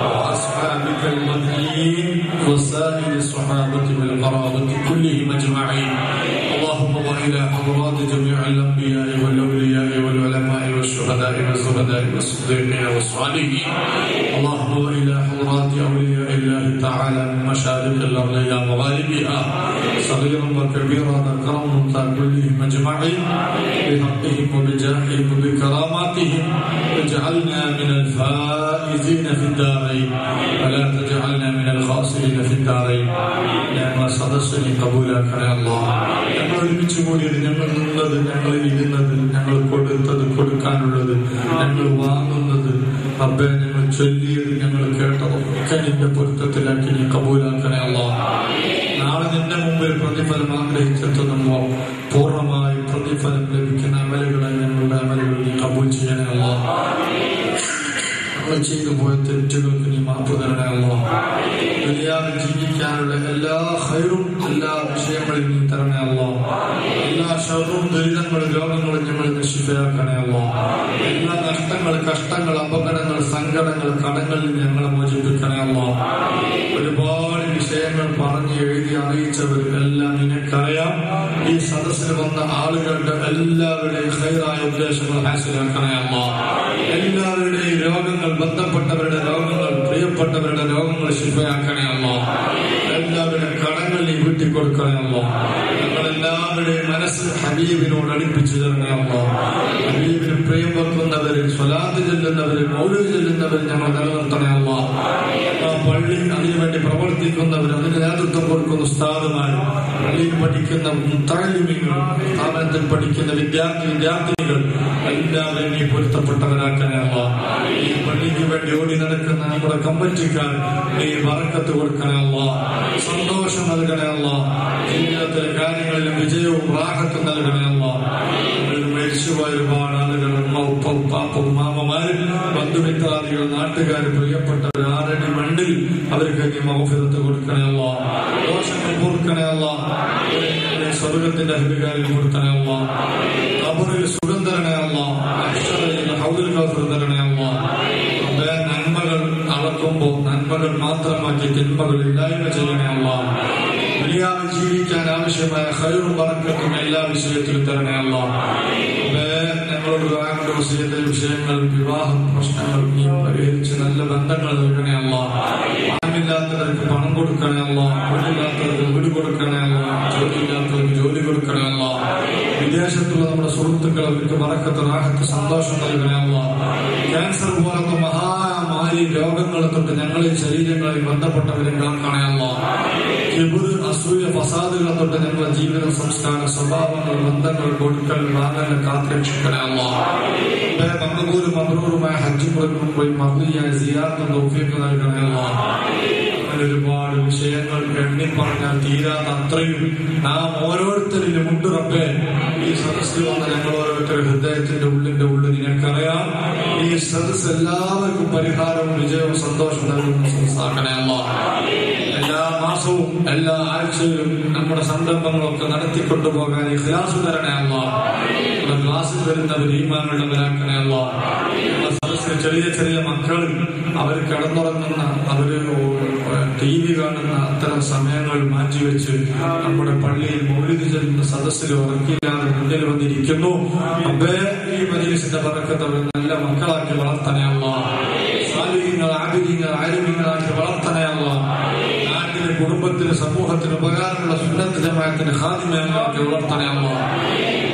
وأصحابك المدعين وسائر الصحابة والقرابة كلهم أجمعين. اللهم وإلى حضرات جميع الأنبياء والأولياء والعلماء والشهداء والزهداء والصديقين والصالحين. اللهم وإلى حضرات أولياء الله تعالى من مشارق الأرض إلى مغاربها صغيرا وكبيرا ذكرا وأنثى كلهم أجمعين بحقهم وبجاههم وبكراماتهم واجعلنا من الفائزين في الدارين ولا تجعلنا من الخاسرين في الدارين. ഞങ്ങൾ സദസ്സിനെ കബൂലാക്കണേ അല്ലാഹ്. ഞങ്ങൾ ഒരുമിച്ച് കൂടിയത്, ഞങ്ങൾ നിന്നത്, ഞങ്ങൾ ഇരുന്നത്, ഞങ്ങൾ കൊടുത്തത്, കൊടുക്കാനുള്ളത്, ഞങ്ങൾ വാങ്ങുന്നത്, റബ്ബേ ഞങ്ങൾ ചൊല്ലിയത്, ഞങ്ങൾ കേട്ടതൊക്കെ നിന്റെ പൊരുത്തത്തിലാക്കി നീ കബൂലാക്കണേ അല്ലാഹ്. നാളെ നിന്റെ മുമ്പിൽ പ്രതിഫലം ആഗ്രഹിച്ചെത്തുമ്പോൾ പൂർണ്ണമായി പ്രതിഫലം ലഭിക്കുന്ന അമലുകളെ ഞങ്ങളുടെ അമലുകൾ നീ കബൂൽ ചെയ്യണേ അല്ലാഹ്. ഞങ്ങൾ ചെയ്തു പോയ തെറ്റുകൾക്ക് നീ മാപ്പ് തരണേ അല്ലാഹ്. ദുനിയാവിൽ ജീവിക്കാനുള്ള എല്ലാ ഖൈറും എല്ലാ വിഷയങ്ങളും നീ തരണേ അല്ലാഹ്. എല്ലാ ശർറും ദുരിതങ്ങളും രോഗങ്ങളും ഞങ്ങൾ ശിഫയാക്കണേ അല്ലാഹ്. എല്ലാ നഷ്ടങ്ങൾ, കഷ്ടങ്ങൾ, അപകടങ്ങൾ, സങ്കടങ്ങൾ, കടങ്ങളിൽ ഞങ്ങളെ മോചിപ്പിക്കണേ അല്ലാഹ്. ഒരുപാട് വിഷയങ്ങൾ പറഞ്ഞ് എഴുതി അറിയിച്ചവർ എല്ലാം നിനക്കറിയാം. ഈ സദസ്സിൽ വന്ന ആളുകളുടെ എല്ലാവരുടെയും ഖൈറായ ഉദ്ദേശങ്ങൾ ഹാസിലാക്കണേ അല്ലാഹ്. എല്ലാവരുടെയും രോഗങ്ങൾ, ബന്ധപ്പെട്ടവരുടെ രോഗങ്ങൾ, പ്രിയപ്പെട്ടവരുടെ രോഗങ്ങൾ ശിഫയാക്കണേ അല്ലാഹ്. എല്ലാവരുടെയും കടങ്ങൾ നീ വീട്ടിക്കൊടുക്കണേ അല്ലാഹ്. ഞങ്ങളെല്ലാവരുടെയും മനസ്സ് ഹബീബിനോട് അടുപ്പിച്ചു തരണേ അല്ലാഹ്. ഹബീബിന് പ്രിയം വെക്കുന്നവരിൽ, സ്വലാത്ത് ചെല്ലുന്നവരിൽ, മൗലിദ് ചെല്ലുന്നവരിൽ ഞങ്ങൾ നിലനിർത്തണേ അല്ലാഹ്. പള്ളി അതിനുവേണ്ടി പ്രവർത്തിക്കുന്നവർ, അതിന് നേതൃത്വം കൊടുക്കുന്ന ഉസ്താദുമാർ, പള്ളിയിൽ പഠിക്കുന്ന മുത്തഅല്ലിമീങ്ങൾ, സ്ഥാപനത്തിൽ പഠിക്കുന്ന വിദ്യാർത്ഥിനികൾ എല്ലാവരും നീ പൊരുത്തപ്പെട്ടവരാക്കണേ അല്ലാഹ്. ഈ പള്ളിക്ക് വേണ്ടി ഓടി നടക്കുന്ന നമ്മുടെ കമ്മിറ്റിക്കാർ നീ ബറക്കത്ത് കൊടുക്കണേ അല്ലാഹ്. സന്തോഷം നൽകണേ അല്ലാഹ്. ജീവിതത്തിലെ കാര്യങ്ങളിലും വിജയവും റാഹത്തും നൽകണേ അല്ലാഹ്. മരിച്ചുപോയ ഒരുപാട് ആളുകൾ, ഉമ്മ, ഉപ്പ, ഉപ്പാപ്പ, ഉമ്മാമ്മമാര്, ബന്ധുമിത്രാദികൾ, നാട്ടുകാർ, പ്രിയപ്പെട്ടവർ, ആരടി മണ്ടിൽ അവർക്ക് നീ മഗ്ഫിറത്ത് കൊടുക്കണേ അല്ലാഹ്. ദോഷങ്ങൾ പൊറുക്കണേ അല്ലാഹ്. സ്വർഗത്തിന്റെ അധികാരികൾ കൊടുക്കണേ അല്ലാഹ്. ഖബറിൽ സുഖം തരണേ അല്ലാഹ്. അഹ്ശറയിൽ ഹൗദുൽ കൗസർ തരണേ അല്ലാഹ്. നന്മകൾ അളക്കുമ്പോൾ നന്മകൾ മാത്രമാക്കി തിന്മകൾ ഇല്ലായ്മ ചെയ്യണേ അല്ലാഹ്. ദുനിയാവിൽ ജീവിക്കാൻ ആവശ്യമായ ഖൈറും ബറക്കത്തും എല്ലാ വിഷയത്തിലും തരണേ അല്ലാഹ്. ഞങ്ങളോട് വസീയത്തെ വിഷയങ്ങൾ, വിവാഹ പ്രശ്നങ്ങൾ നീ പരിഹരിച്ച് നല്ല ബന്ധങ്ങൾ നൽകണേ അല്ലാഹ്. പണമില്ലാത്തവർക്ക് പണം കൊടുക്കണേ അല്ലാഹ്. വീടില്ലാത്തവർക്ക് വീട് കൊടുക്കണേ അല്ലാഹ്. ജോലിയില്ലാത്തവർക്ക് ജോലി കൊടുക്കണേ അല്ലാഹ്. വിദേശത്തുള്ള നമ്മുടെ സുഹൃത്തുക്കൾ അവർക്ക് ബറക്കത്ത്, റാഹത്ത്, സന്തോഷം നൽകണേ അല്ലാഹ്. ക്യാൻസർ പോലത്തെ മഹാമാരി രോഗങ്ങളെ തൊട്ട് ഞങ്ങളെ ശരീരങ്ങളിൽ ബന്ധപ്പെട്ടവരെ കാക്കണേ അല്ലാഹ്. കിബ്ർ, അസൂയ, ഫസാദുകളെ തൊട്ട് ഞങ്ങളുടെ ജീവിത സംസ്കാര സ്വഭാവങ്ങൾ, ബന്ധങ്ങൾ, കൊടുക്കൽ, വാങ്ങൽ കാത്തുരക്ഷിക്കണേ അല്ലാഹ്. മഖബൂലും മബ്റൂറുമായ ഹജ്ജും പോയി മർദിയായ സിയാറത്തും തൗഫീഖ് നൽകണേ അല്ലാഹ്. ഒരുപാട് വിഷയങ്ങൾ എണ്ണി പറഞ്ഞാൽ തീരാത്ത അത്രയും നാം ഓരോരുത്തരിലും ഉണ്ട് റബ്ബേ. ഈ സദസ്സിൽ വന്ന ഞങ്ങൾ ഓരോരുത്തരുടെ ഹൃദയത്തിന്റെ ഉള്ളിൽ നിനക്കറിയാം. ഈ സദസ്സ് എല്ലാവർക്കും പരിഹാരവും വിജയവും സന്തോഷം നൽകുന്ന സദസ്സാക്കണേ അല്ലാഹ്. എല്ലാ മാസവും എല്ലാ ആഴ്ചയിലും നമ്മുടെ സംരംഭങ്ങളൊക്കെ നടത്തിക്കൊണ്ടുപോകാൻ ഇഖ്ലാസ് തരണേ അല്ലാഹ്. നമ്മുടെ ക്ലാസ്സിൽ വരുന്നവർ ഈമാനുള്ളവരാക്കണേ അല്ലാഹ്. സദസ്സിൽ ചെറിയ ചെറിയ മക്കൾ അവർ കിടന്നുറങ്ങുന്ന, അവര് TV കാണുന്ന അത്തരം സമയങ്ങൾ മാറ്റിവെച്ച് നമ്മുടെ പള്ളിയിൽ മൗലിദ് ചെല്ലുന്ന സദസ്സിൽ ഉറക്കില്ലാതെ മുന്നിൽ വന്നിരിക്കുന്നു. അബ്ബേ, ഈ മജ്‌ലിസിന്റെ ബറക്കത്ത് അവർ നല്ല മക്കളാക്കി വളർത്തണേ അല്ലാഹ്. സാലിഹീങ്ങൾ, ആബിദീങ്ങൾ, ആലിമീങ്ങളാക്കി വളർത്തണേ അല്ലാഹ്. നാട്ടിലെ കുടുംബത്തിന് സമൂഹത്തിന് ഉപകാരമുള്ള സുന്നത്ത് ജമാഅത്തിന്റെ ഖാദിമയാക്കി വളർത്തണേ അല്ലാഹ്.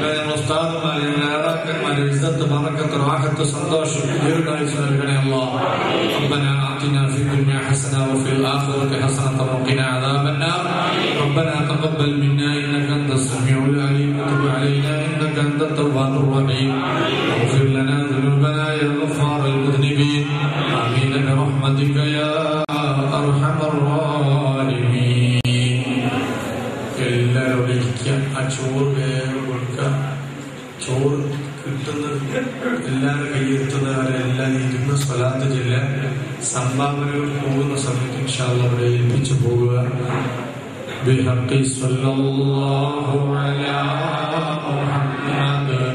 ഞങ്ങൾ ഉസ്താദുമാർ, ഞങ്ങൾ നേതാക്കന്മാരെ ഇസ്സത്ത്, ബറക്കത്ത്, റാഹത്ത്, സന്തോഷം, ദീർഘായുസ്സ് നൽകണേ അല്ലാഹ്. ربنا آتنا في الدنيا حسنة وفي الآخرة حسنة وقنا عذاب النار. ربنا تقبل منا إنك أنت السميع العليم وتب علينا إنك أنت التواب الرحيم. واغفر لنا ذنوبنا يا غفار المذنبين. آمين برحمتك يا أرحم الراحمين. എല്ലാവരും ആ ചോറ് വേഗം കൊടുക്കുക. ചോറ് കിട്ടുന്നത് എല്ലാവരും കയ്യെത്തുന്നവരെ എല്ലാം ഇരുന്ന് സ്വലാത്ത് ചെല്ലുക. സംഭാവനകൾ പോകുന്ന സമയത്ത് ഇൻഷാ അല്ലാഹ് അവരെ ഏൽപ്പിച്ചു പോകുക. ബിഹഖി സ്വല്ലല്ലാഹു അലാ മുഹമ്മദ്